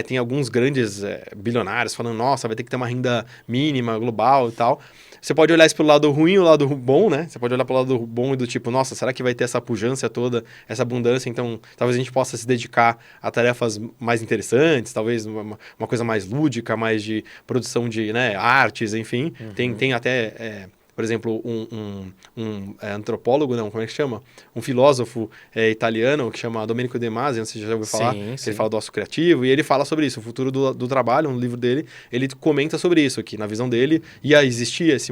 tem alguns grandes bilionários falando, nossa, vai ter que ter uma renda mínima global e tal. Você pode olhar isso pelo lado ruim e o lado bom, né? Você pode olhar pelo lado bom e do tipo, nossa, será que vai ter essa pujança toda, essa abundância? Então, talvez a gente possa se dedicar a tarefas mais interessantes, talvez uma coisa mais lúdica, mais de produção de, né, artes, enfim. Tem até... por exemplo, um antropólogo, não, como é que chama? Um filósofo italiano que chama Domenico De Masi, não sei se você já ouviu falar, Sim. ele fala do ócio criativo, e ele fala sobre isso, o futuro do trabalho, no livro dele, ele comenta sobre isso, que na visão dele ia existir esse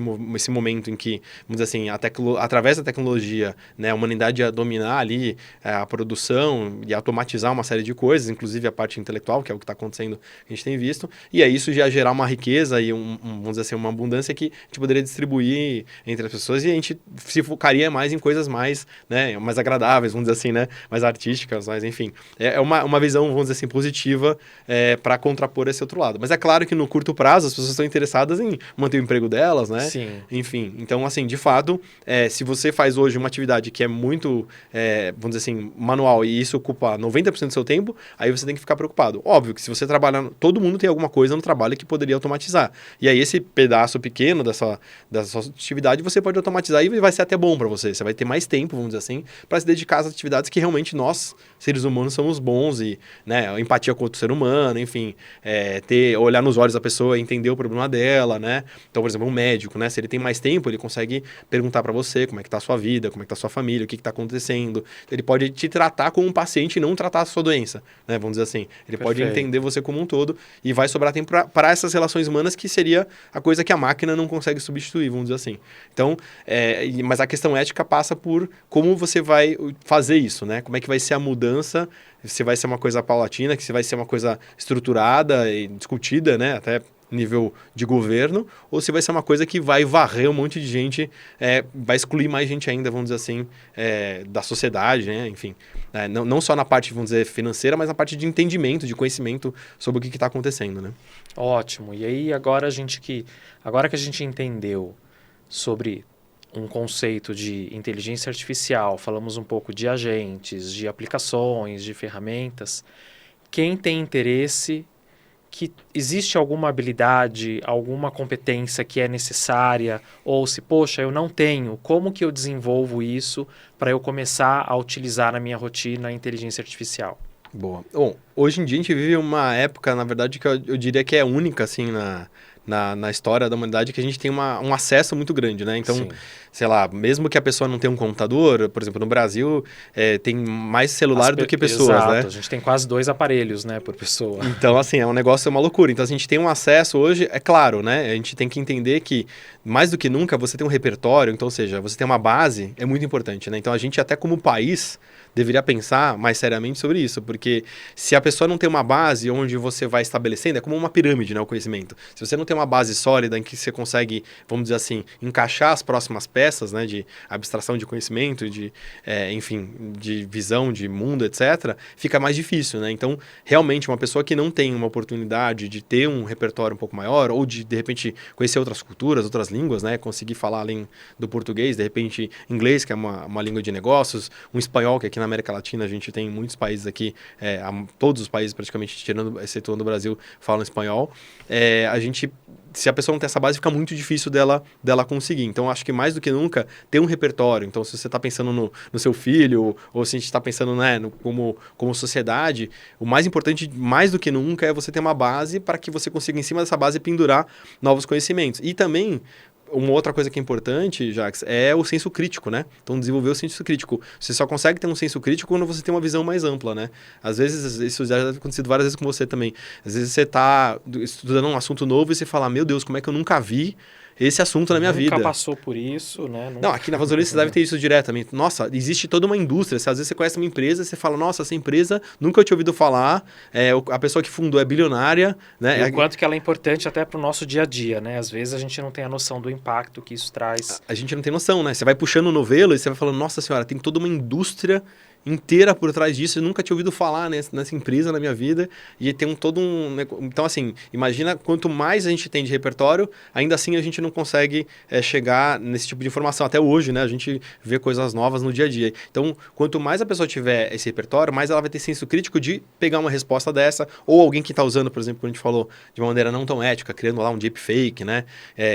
momento em que, vamos dizer assim, através da tecnologia, né, a humanidade ia dominar ali a produção e automatizar uma série de coisas, inclusive a parte intelectual, que é o que está acontecendo, que a gente tem visto, e aí isso já ia gerar uma riqueza e, vamos dizer assim, uma abundância que a gente poderia distribuir entre as pessoas, e a gente se focaria mais em coisas mais, né, mais agradáveis, vamos dizer assim, né, mais artísticas, mas enfim. É uma visão, vamos dizer assim, positiva para contrapor esse outro lado. Mas é claro que no curto prazo as pessoas estão interessadas em manter o emprego delas, né? Sim. Enfim, então assim, de fato, se você faz hoje uma atividade que é muito, vamos dizer assim, manual, e isso ocupa 90% do seu tempo, aí você tem que ficar preocupado. Óbvio que se você trabalhar, todo mundo tem alguma coisa no trabalho que poderia automatizar. E aí esse pedaço pequeno dessa atividade você pode automatizar e vai ser até bom para você. Você vai ter mais tempo, vamos dizer assim, para se dedicar às atividades que realmente nós, seres humanos, somos bons e, né, empatia com outro ser humano, enfim, olhar nos olhos da pessoa, entender o problema dela, né? Então, por exemplo, um médico, né? Se ele tem mais tempo, ele consegue perguntar para você como é que tá a sua vida, como é que tá a sua família, o que tá acontecendo. Ele pode te tratar como um paciente e não tratar a sua doença, né? Vamos dizer assim. Ele pode entender você como um todo e vai sobrar tempo para essas relações humanas, que seria a coisa que a máquina não consegue substituir, vamos dizer assim. Então, mas a questão ética passa por como você vai fazer isso, né? Como é que vai ser a mudança, se vai ser uma coisa paulatina, se vai ser uma coisa estruturada e discutida, né? Até nível de governo, ou se vai ser uma coisa que vai varrer um monte de gente, vai excluir mais gente ainda, vamos dizer assim, da sociedade, né? Enfim, não só na parte, vamos dizer, financeira, mas na parte de entendimento, de conhecimento sobre o que está acontecendo, né? Ótimo. E aí, agora que a gente entendeu sobre um conceito de inteligência artificial, falamos um pouco de agentes, de aplicações, de ferramentas, quem tem interesse, que existe alguma habilidade, alguma competência que é necessária, ou se, poxa, eu não tenho, como que eu desenvolvo isso para eu começar a utilizar na minha rotina a inteligência artificial? Boa. Bom, hoje em dia a gente vive uma época, na verdade, que eu diria que é única, assim, na história da humanidade, que a gente tem um acesso muito grande, né? Então, sei lá, mesmo que a pessoa não tenha um computador, por exemplo, no Brasil, tem mais celular do que pessoas, exato, né? A gente tem quase 2 aparelhos, né, por pessoa. Então, assim, é um negócio, é uma loucura. Então, a gente tem um acesso hoje, é claro, né? A gente tem que entender que mais do que nunca, você tem um repertório, então, ou seja, você tem uma base, é muito importante, né? Então, a gente até como país deveria pensar mais seriamente sobre isso, porque se a pessoa não tem uma base onde você vai estabelecendo, é como uma pirâmide, né, o conhecimento. Se você não tem uma base sólida em que você consegue, vamos dizer assim, encaixar as próximas peças, né, de abstração de conhecimento, enfim, de visão de mundo, etc., fica mais difícil, né? Então, realmente, uma pessoa que não tem uma oportunidade de ter um repertório um pouco maior, ou de repente, conhecer outras culturas, outras línguas, né, conseguir falar além do português, de repente, inglês, que é uma língua de negócios, um espanhol, que aqui na América Latina a gente tem muitos países aqui, todos os países praticamente, excetuando o Brasil, falam espanhol. Se a pessoa não tem essa base, fica muito difícil dela conseguir. Então, acho que mais do que nunca, ter um repertório. Então, se você está pensando no seu filho, ou se a gente está pensando, né, como sociedade, o mais importante, mais do que nunca, é você ter uma base para que você consiga, em cima dessa base, pendurar novos conhecimentos. E também, uma outra coisa que é importante, Jax, é o senso crítico, né? Então, desenvolver o senso crítico. Você só consegue ter um senso crítico quando você tem uma visão mais ampla, né? Às vezes, isso já deve ter acontecido várias vezes com você também. Às vezes, você está estudando um assunto novo e você fala, meu Deus, como é que eu nunca vi esse assunto na minha vida? Nunca passou por isso, né? Não, aqui na Vanzolini você deve ter isso diretamente. Nossa, existe toda uma indústria. Às vezes você conhece uma empresa e você fala, nossa, essa empresa nunca eu tinha ouvido falar, a pessoa que fundou é bilionária, né? E o quanto que ela é importante até para o nosso dia a dia, né? Às vezes a gente não tem a noção do impacto que isso traz. A gente não tem noção, né? Você vai puxando o novelo e você vai falando, nossa senhora, tem toda uma indústria inteira por trás disso, eu nunca tinha ouvido falar nessa empresa na minha vida, e tem todo um... Então, assim, imagina quanto mais a gente tem de repertório, ainda assim a gente não consegue chegar nesse tipo de informação. Até hoje, né, a gente vê coisas novas no dia a dia. Então, quanto mais a pessoa tiver esse repertório, mais ela vai ter senso crítico de pegar uma resposta dessa, ou alguém que está usando, por exemplo, como a gente falou, de uma maneira não tão ética, criando lá um deepfake, né,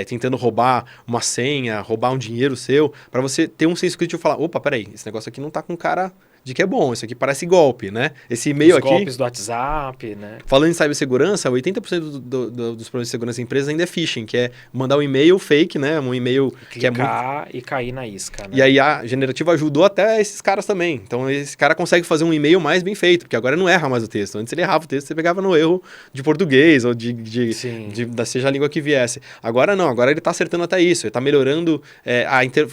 tentando roubar uma senha, roubar um dinheiro seu, para você ter um senso crítico e falar, opa, peraí, esse negócio aqui não tá com cara de que é bom, isso aqui parece golpe, né? Esse e-mail aqui... Os golpes do WhatsApp, né? Falando em cibersegurança, 80% dos problemas de segurança em empresas ainda é phishing, que é mandar um e-mail fake, né? Um e-mail que é muito... e cair na isca, né? E aí a generativa ajudou até esses caras também. Então esse cara consegue fazer um e-mail mais bem feito, porque agora não erra mais o texto. Antes ele errava o texto, você pegava no erro de português ou seja a língua que viesse. Agora não, agora ele está acertando até isso. Ele está melhorando,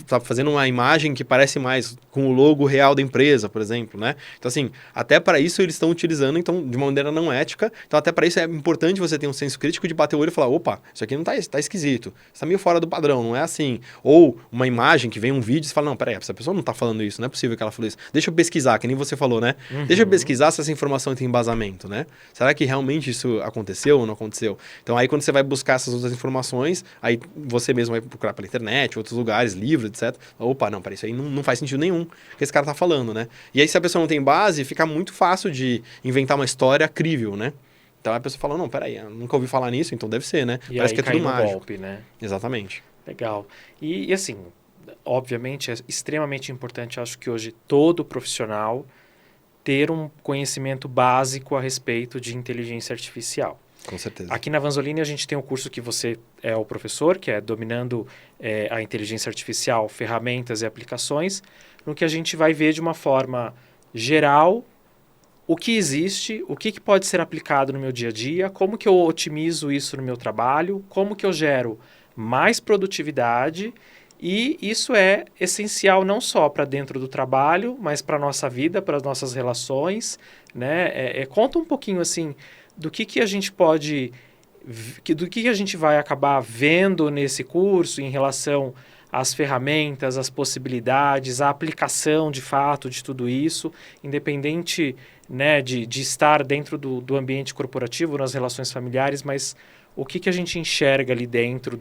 tá fazendo uma imagem que parece mais com o logo real da empresa, por exemplo, né? Então, assim, até para isso eles estão utilizando, então, de uma maneira não ética. Então, até para isso é importante você ter um senso crítico de bater o olho e falar, opa, isso aqui não tá esquisito. Isso tá meio fora do padrão, não é assim. Ou uma imagem que vem um vídeo e você fala, não, peraí, essa pessoa não tá falando isso, não é possível que ela falou isso. Deixa eu pesquisar, que nem você falou, né? Uhum. Deixa eu pesquisar se essa informação tem embasamento, né? Será que realmente isso aconteceu ou não aconteceu? Então, aí quando você vai buscar essas outras informações, aí você mesmo vai procurar pela internet, outros lugares, livros, etc. Opa, não, peraí, isso aí não faz sentido nenhum que esse cara tá falando, né? E aí, se a pessoa não tem base, fica muito fácil de inventar uma história crível, né? Então a pessoa fala, não, peraí, eu nunca ouvi falar nisso, então deve ser, né? E parece aí que é tudo mágico. Golpe, né? Exatamente. Legal. E assim, obviamente é extremamente importante, acho que hoje todo profissional ter um conhecimento básico a respeito de inteligência artificial. Com certeza. Aqui na Vanzolini a gente tem um curso que você é o professor, que é Dominando a Inteligência Artificial, Ferramentas e Aplicações, no que a gente vai ver de uma forma geral o que existe, o que pode ser aplicado no meu dia a dia, como que eu otimizo isso no meu trabalho, como que eu gero mais produtividade, e isso é essencial não só para dentro do trabalho, mas para a nossa vida, para as nossas relações, né? Conta um pouquinho assim do que a gente pode, do que a gente vai acabar vendo nesse curso em relação às ferramentas, às possibilidades, a aplicação de fato de tudo isso, independente, né, de estar dentro do ambiente corporativo, nas relações familiares, mas o que a gente enxerga ali dentro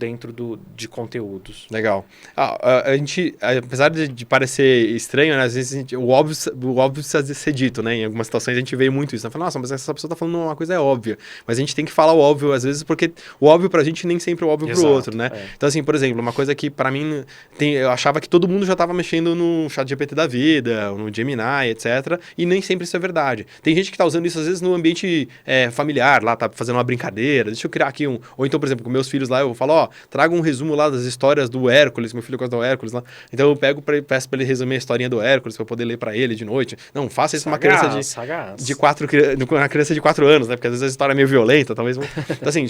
de conteúdos. Legal. A gente, apesar de parecer estranho, né, às vezes o óbvio precisa ser dito, né? Em algumas situações a gente vê muito isso. Né? Fala, nossa, mas essa pessoa está falando uma coisa óbvia. Mas a gente tem que falar o óbvio, às vezes, porque o óbvio pra gente nem sempre é o óbvio pro outro, né? Então, assim, por exemplo, uma coisa que pra mim, eu achava que todo mundo já estava mexendo no ChatGPT da vida, no Gemini, etc. E nem sempre isso é verdade. Tem gente que está usando isso, às vezes, no ambiente familiar, lá tá fazendo uma brincadeira. Deixa eu criar aqui aqui Ou então, por exemplo, com meus filhos lá, eu falo, traga um resumo lá das histórias do Hércules, meu filho gosta do Hércules lá. Então eu peço pra ele resumir a historinha do Hércules, pra eu poder ler pra ele de noite. Não, faça isso com uma criança uma criança de 4 anos, né? Porque às vezes a história é meio violenta, talvez. Então, assim,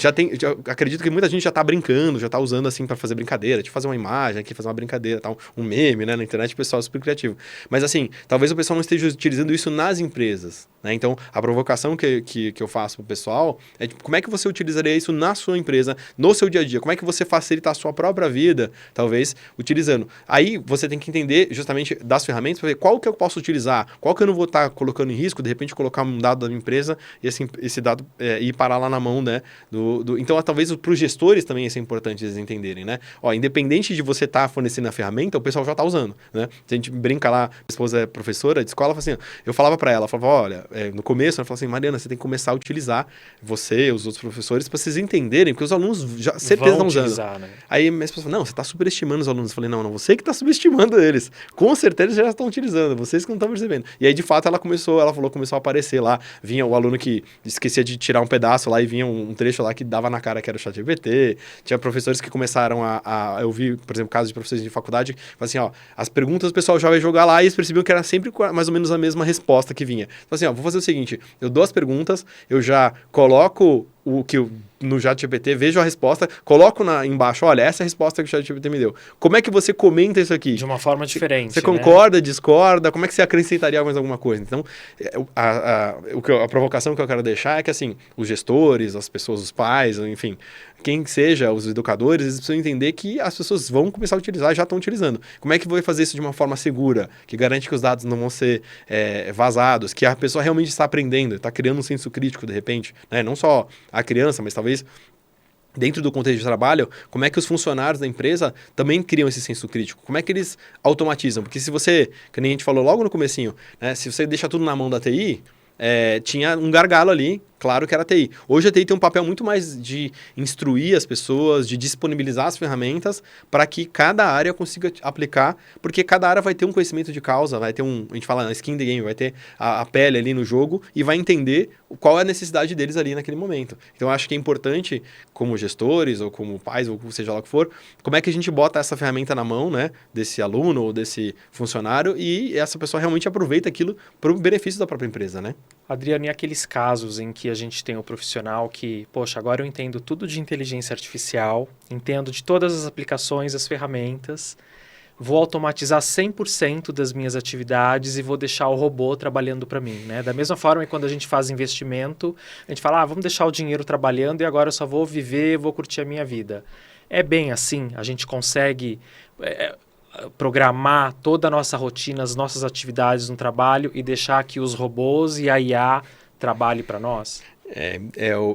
acredito que muita gente já tá brincando, já tá usando, assim, pra fazer brincadeira, de fazer uma imagem aqui, fazer uma brincadeira, tal, um meme, né? Na internet, o pessoal é super criativo. Mas, assim, talvez o pessoal não esteja utilizando isso nas empresas, né? Então, a provocação que eu faço pro pessoal é, tipo, como é que você utilizaria isso na sua empresa, no seu dia a dia? Como é que você facilita a sua própria vida, talvez, utilizando? Aí, você tem que entender, justamente, das ferramentas, para ver qual que eu posso utilizar, qual que eu não vou estar colocando em risco, de repente, colocar um dado da minha empresa e esse dado ir parar lá na mão, né? Então, talvez para os gestores também isso é importante eles entenderem, né? Independente de você estar fornecendo a ferramenta, o pessoal já está usando, né? Se a gente brinca lá, minha esposa é professora de escola, assim, eu falava para ela, olha, no começo, ela falou assim, Mariana, você tem que começar a utilizar você, os outros professores, para vocês entenderem, porque os alunos já certeza estão usando. Né? Aí minha esposa falou, não, você está superestimando os alunos. Eu falei, não, você que está subestimando eles. Com certeza eles já estão utilizando, vocês que não estão percebendo. E aí, de fato, começou a aparecer lá, vinha o aluno que esquecia de tirar um pedaço lá e vinha um trecho lá que dava na cara que era o ChatGPT. Tinha professores que começaram eu vi, por exemplo, casos de professores de faculdade, que falaram assim, as perguntas o pessoal já vai jogar lá e eles percebiam que era sempre mais ou menos a mesma resposta que vinha. Então, assim, vou fazer o seguinte, eu dou as perguntas, eu já coloco no ChatGPT, vejo a resposta, coloco embaixo, olha, essa é a resposta que o ChatGPT me deu. Como é que você comenta isso aqui? De uma forma diferente, Você concorda, discorda? Como é que você acrescentaria mais alguma coisa? Então, a provocação que eu quero deixar é que, assim, os gestores, as pessoas, os pais, enfim, quem seja, os educadores, eles precisam entender que as pessoas vão começar a utilizar e já estão utilizando. Como é que vai fazer isso de uma forma segura, que garante que os dados não vão ser vazados, que a pessoa realmente está aprendendo, está criando um senso crítico, de repente, né? Não só a criança, mas talvez dentro do contexto de trabalho, como é que os funcionários da empresa também criam esse senso crítico? Como é que eles automatizam? Porque se você, que nem a gente falou logo no comecinho, né, se você deixa tudo na mão da TI, tinha um gargalo ali, claro que era a TI. Hoje a TI tem um papel muito mais de instruir as pessoas, de disponibilizar as ferramentas para que cada área consiga aplicar, porque cada área vai ter um conhecimento de causa, vai ter a gente fala skin the game, vai ter a pele ali no jogo e vai entender qual é a necessidade deles ali naquele momento. Então, eu acho que é importante, como gestores ou como pais, ou seja lá o que for, como é que a gente bota essa ferramenta na mão, né, desse aluno ou desse funcionário e essa pessoa realmente aproveita aquilo para o benefício da própria empresa, né? Adriano, e aqueles casos em que a gente tem o profissional que, poxa, agora eu entendo tudo de inteligência artificial, entendo de todas as aplicações, as ferramentas, vou automatizar 100% das minhas atividades e vou deixar o robô trabalhando para mim, né? Da mesma forma que quando a gente faz investimento, a gente fala, vamos deixar o dinheiro trabalhando e agora eu só vou viver, vou curtir a minha vida. É bem assim, a gente consegue programar toda a nossa rotina, as nossas atividades no trabalho e deixar que os robôs e a IA trabalhem para nós?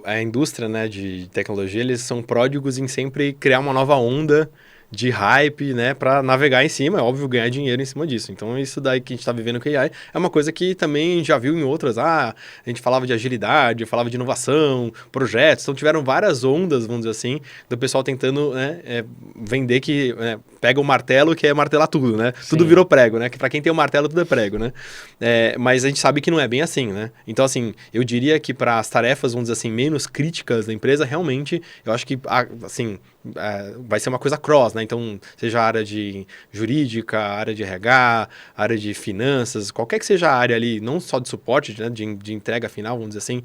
A indústria, né, de tecnologia, eles são pródigos em sempre criar uma nova onda de hype, né, para navegar em cima, é óbvio, ganhar dinheiro em cima disso. Então, isso daí que a gente está vivendo com a AI é uma coisa que também já viu em outras. A gente falava de agilidade, falava de inovação, projetos. Então, tiveram várias ondas, vamos dizer assim, do pessoal tentando, né, vender que pega o martelo que é martelar tudo, né? Sim. Tudo virou prego, né? Que para quem tem o martelo, tudo é prego, né? Mas a gente sabe que não é bem assim, né? Então, assim, eu diria que para as tarefas, vamos dizer assim, menos críticas da empresa, realmente, eu acho que, assim, vai ser uma coisa cross, né? Então, seja a área de jurídica, a área de RH, a área de finanças, qualquer que seja a área ali, não só de suporte, né? De entrega final, vamos dizer assim,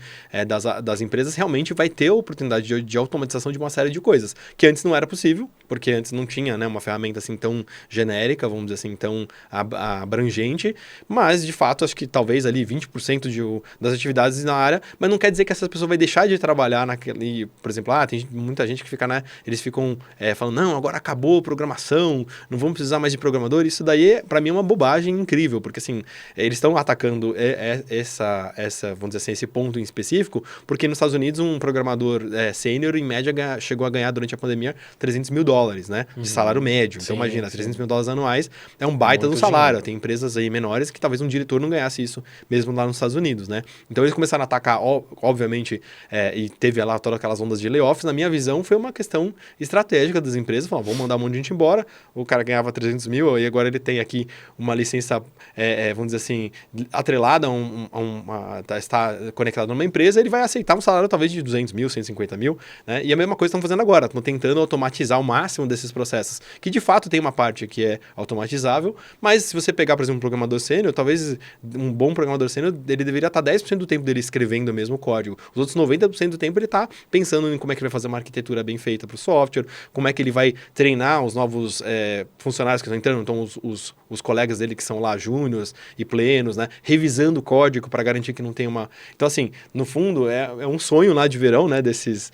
das empresas, realmente vai ter a oportunidade de automatização de uma série de coisas, que antes não era possível, porque antes não tinha, né, uma ferramenta assim tão genérica, vamos dizer assim, tão abrangente, mas, de fato, acho que talvez ali 20% das atividades na área, mas não quer dizer que essa pessoa vai deixar de trabalhar naquele, por exemplo, tem muita gente que fica, né, eles ficam falando, não, agora acabou a programação, não vamos precisar mais de programador. Isso daí, para mim, é uma bobagem incrível, porque, assim, eles estão atacando vamos dizer assim, esse ponto em específico, porque nos Estados Unidos um programador sênior, em média, chegou a ganhar durante a pandemia $300 mil, né, de salário médio. Então, imagina, $300 mil anuais é um baita do salário. Dinheiro. Tem empresas aí menores que talvez um diretor não ganhasse isso mesmo lá nos Estados Unidos, né? Então, eles começaram a atacar, obviamente, e teve lá todas aquelas ondas de layoffs. Na minha visão, foi uma questão estratégica das empresas, falam, vamos mandar um monte de gente embora, o cara ganhava 300 mil, e agora ele tem aqui uma licença, vamos dizer assim, atrelada está conectado numa empresa, ele vai aceitar um salário talvez de 200 mil, 150 mil, né? E a mesma coisa estão fazendo agora, estão tentando automatizar o máximo desses processos, que de fato tem uma parte que é automatizável, mas se você pegar, por exemplo, um programador sênior, talvez um bom programador sênior, ele deveria estar 10% do tempo dele escrevendo mesmo o código. Os outros 90% do tempo ele está pensando em como é que ele vai fazer uma arquitetura bem feita para o software, como é que ele vai treinar os novos funcionários que estão entrando, então os colegas dele que são lá júniors e plenos, né? Revisando o código para garantir que não tem uma... Então, assim, no fundo, é um sonho lá de verão, né? Desses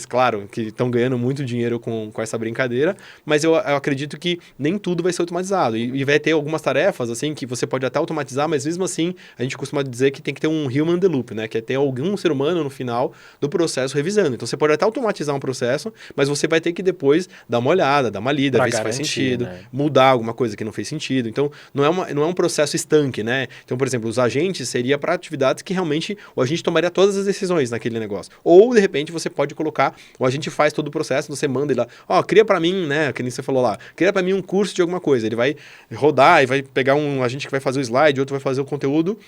claro, que estão ganhando muito dinheiro com essa brincadeira, mas eu acredito que nem tudo vai ser automatizado. E vai ter algumas tarefas, assim, que você pode até automatizar, mas mesmo assim, a gente costuma dizer que tem que ter um human in the loop, né? Que é ter algum ser humano no final do processo revisando. Então, você pode até automatizar um processo, mas você vai ter que depois dar uma olhada, dar uma lida, ver se faz sentido, né? Mudar alguma coisa que não fez sentido. Então, não é um processo estanque, né? Então, por exemplo, os agentes seria para atividades que realmente o agente tomaria todas as decisões naquele negócio. Ou, de repente, você pode colocar, o agente faz todo o processo, você manda ele lá, cria para mim, né? Que nem você falou lá, cria para mim um curso de alguma coisa. Ele vai rodar e vai pegar um agente que vai fazer o slide, outro vai fazer o conteúdo,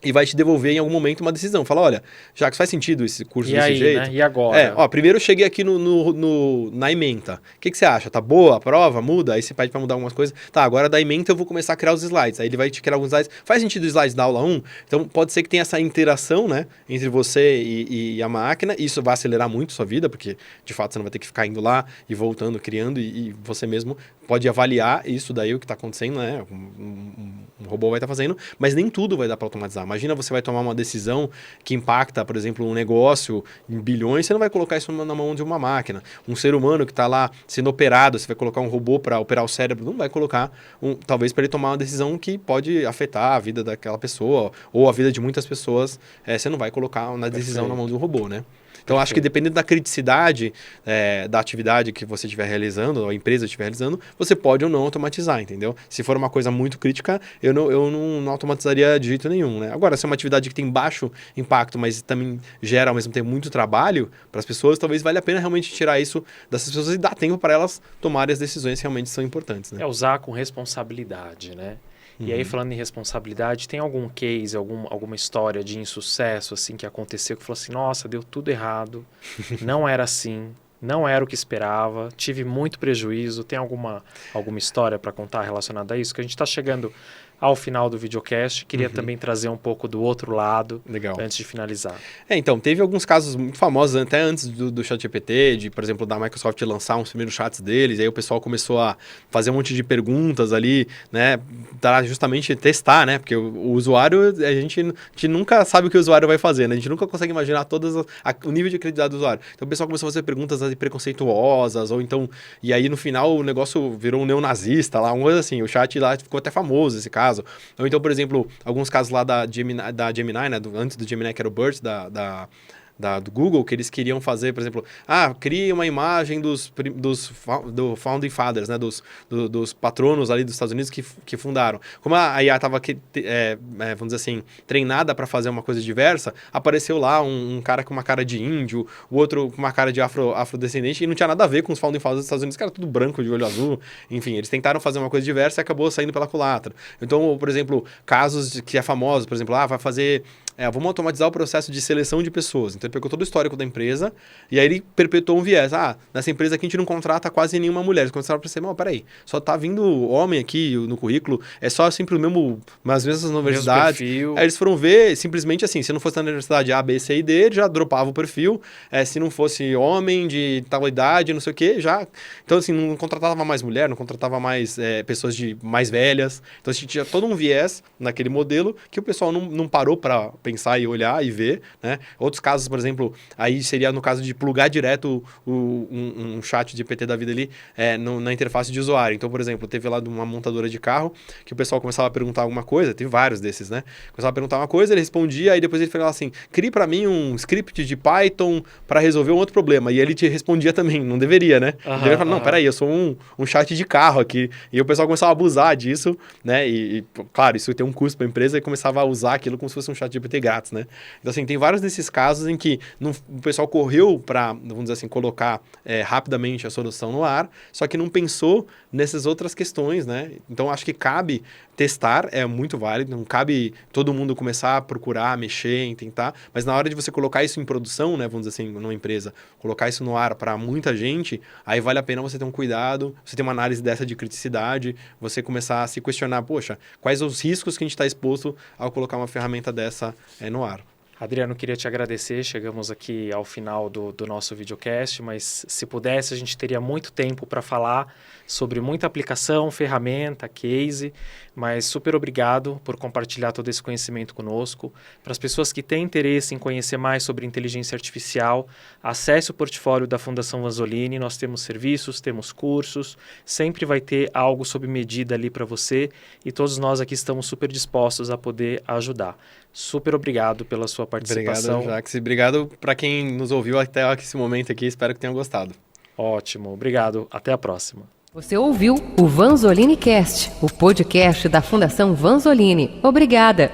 e vai te devolver em algum momento uma decisão. Fala, olha, Jacques, faz sentido esse curso desse jeito? Né? E agora? Primeiro eu cheguei aqui na ementa. O que você acha? Tá boa a prova? Muda? Aí você pede para mudar algumas coisas. Tá, agora da ementa eu vou começar a criar os slides. Aí ele vai te criar alguns slides. Faz sentido os slides da aula 1? Então pode ser que tenha essa interação, né, entre você e a máquina. Isso vai acelerar muito a sua vida, porque de fato você não vai ter que ficar indo lá e voltando, criando, e você mesmo pode avaliar isso daí, o que está acontecendo, né? Um robô vai estar fazendo, mas nem tudo vai dar para automatizar. Imagina, você vai tomar uma decisão que impacta, por exemplo, um negócio em bilhões, você não vai colocar isso na mão de uma máquina. Um ser humano que está lá sendo operado, você vai colocar um robô para operar o cérebro, não vai colocar, talvez para ele tomar uma decisão que pode afetar a vida daquela pessoa ou a vida de muitas pessoas, você não vai colocar na decisão na mão de um robô, né? Então, acho que dependendo da criticidade da atividade que você estiver realizando, ou a empresa estiver realizando, você pode ou não automatizar, entendeu? Se for uma coisa muito crítica, eu não automatizaria de jeito nenhum, né? Agora, se é uma atividade que tem baixo impacto, mas também gera, ao mesmo tempo, muito trabalho para as pessoas, talvez valha a pena realmente tirar isso dessas pessoas e dar tempo para elas tomarem as decisões que realmente são importantes, né? Usar com responsabilidade, né? E aí, falando em responsabilidade, tem algum case, alguma história de insucesso, assim, que aconteceu, que falou assim, nossa, deu tudo errado, não era assim, não era o que esperava, tive muito prejuízo. Tem alguma história para contar relacionada a isso? Que a gente está chegando ao final do videocast, queria também trazer um pouco do outro lado. Legal. Antes de finalizar. Então, teve alguns casos muito famosos, até antes do ChatGPT, de, por exemplo, da Microsoft lançar uns primeiros chats deles, e aí o pessoal começou a fazer um monte de perguntas ali, né, para justamente testar, né, porque o usuário, a gente nunca sabe o que o usuário vai fazer, né, a gente nunca consegue imaginar o nível de credibilidade do usuário. Então o pessoal começou a fazer perguntas ali preconceituosas, ou então, e aí no final o negócio virou um neonazista lá, uma coisa assim, o chat lá ficou até famoso esse caso. Ou então, por exemplo, alguns casos lá da Gemini, né, antes do Gemini, que era o BERT do Google, que eles queriam fazer, por exemplo, cria uma imagem do Founding Fathers, né, dos patronos ali dos Estados Unidos que fundaram. Como a IA estava, vamos dizer assim, treinada para fazer uma coisa diversa, apareceu lá um cara com uma cara de índio, o outro com uma cara de afrodescendente, e não tinha nada a ver com os Founding Fathers dos Estados Unidos, que era tudo branco, de olho azul. Enfim, eles tentaram fazer uma coisa diversa e acabou saindo pela culatra. Então, por exemplo, casos que é famoso, por exemplo, vai fazer... vamos automatizar o processo de seleção de pessoas. Então, ele pegou todo o histórico da empresa e aí ele perpetuou um viés. Nessa empresa aqui a gente não contrata quase nenhuma mulher. Eles começaram a perceber, peraí, só tá vindo homem aqui no currículo, é só sempre as mesmas universidades. Aí eles foram ver, simplesmente assim, se não fosse na universidade A, B, C e D, já dropava o perfil. Se não fosse homem de tal idade, não sei o quê, já... Então, assim, não contratava mais mulher, não contratava mais pessoas mais velhas. Então, a gente tinha todo um viés naquele modelo que o pessoal não parou para pensar e olhar e ver, né? Outros casos, por exemplo, aí seria no caso de plugar direto um chat de PT da vida ali na interface de usuário. Então, por exemplo, teve lá de uma montadora de carro que o pessoal começava a perguntar alguma coisa, teve vários desses, né? Começava a perguntar uma coisa, ele respondia, aí depois ele falava assim, crie para mim um script de Python para resolver um outro problema. E ele te respondia também, não deveria, né? Ele deveria falar, não, peraí, eu sou um chat de carro aqui. E o pessoal começava a abusar disso, né? E claro, isso tem um custo para a empresa e começava a usar aquilo como se fosse um chat de PT ter grátis, né? Então, assim, tem vários desses casos em que o pessoal correu para, vamos dizer assim, colocar rapidamente a solução no ar, só que não pensou nessas outras questões, né? Então, acho que cabe testar, é muito válido, não cabe todo mundo começar a procurar, mexer, tentar, mas na hora de você colocar isso em produção, né, vamos dizer assim, numa empresa, colocar isso no ar para muita gente, aí vale a pena você ter um cuidado, você ter uma análise dessa de criticidade, você começar a se questionar, poxa, quais os riscos que a gente está exposto ao colocar uma ferramenta dessa no ar. Adriano, queria te agradecer, chegamos aqui ao final do nosso videocast, mas se pudesse a gente teria muito tempo para falar sobre muita aplicação, ferramenta, case, mas super obrigado por compartilhar todo esse conhecimento conosco. Para as pessoas que têm interesse em conhecer mais sobre inteligência artificial, acesse o portfólio da Fundação Vanzolini, nós temos serviços, temos cursos, sempre vai ter algo sob medida ali para você e todos nós aqui estamos super dispostos a poder ajudar. Super obrigado pela sua participação. Obrigado, Jax. Obrigado para quem nos ouviu até esse momento aqui. Espero que tenham gostado. Ótimo. Obrigado. Até a próxima. Você ouviu o Vanzolini Cast, o podcast da Fundação Vanzolini. Obrigada.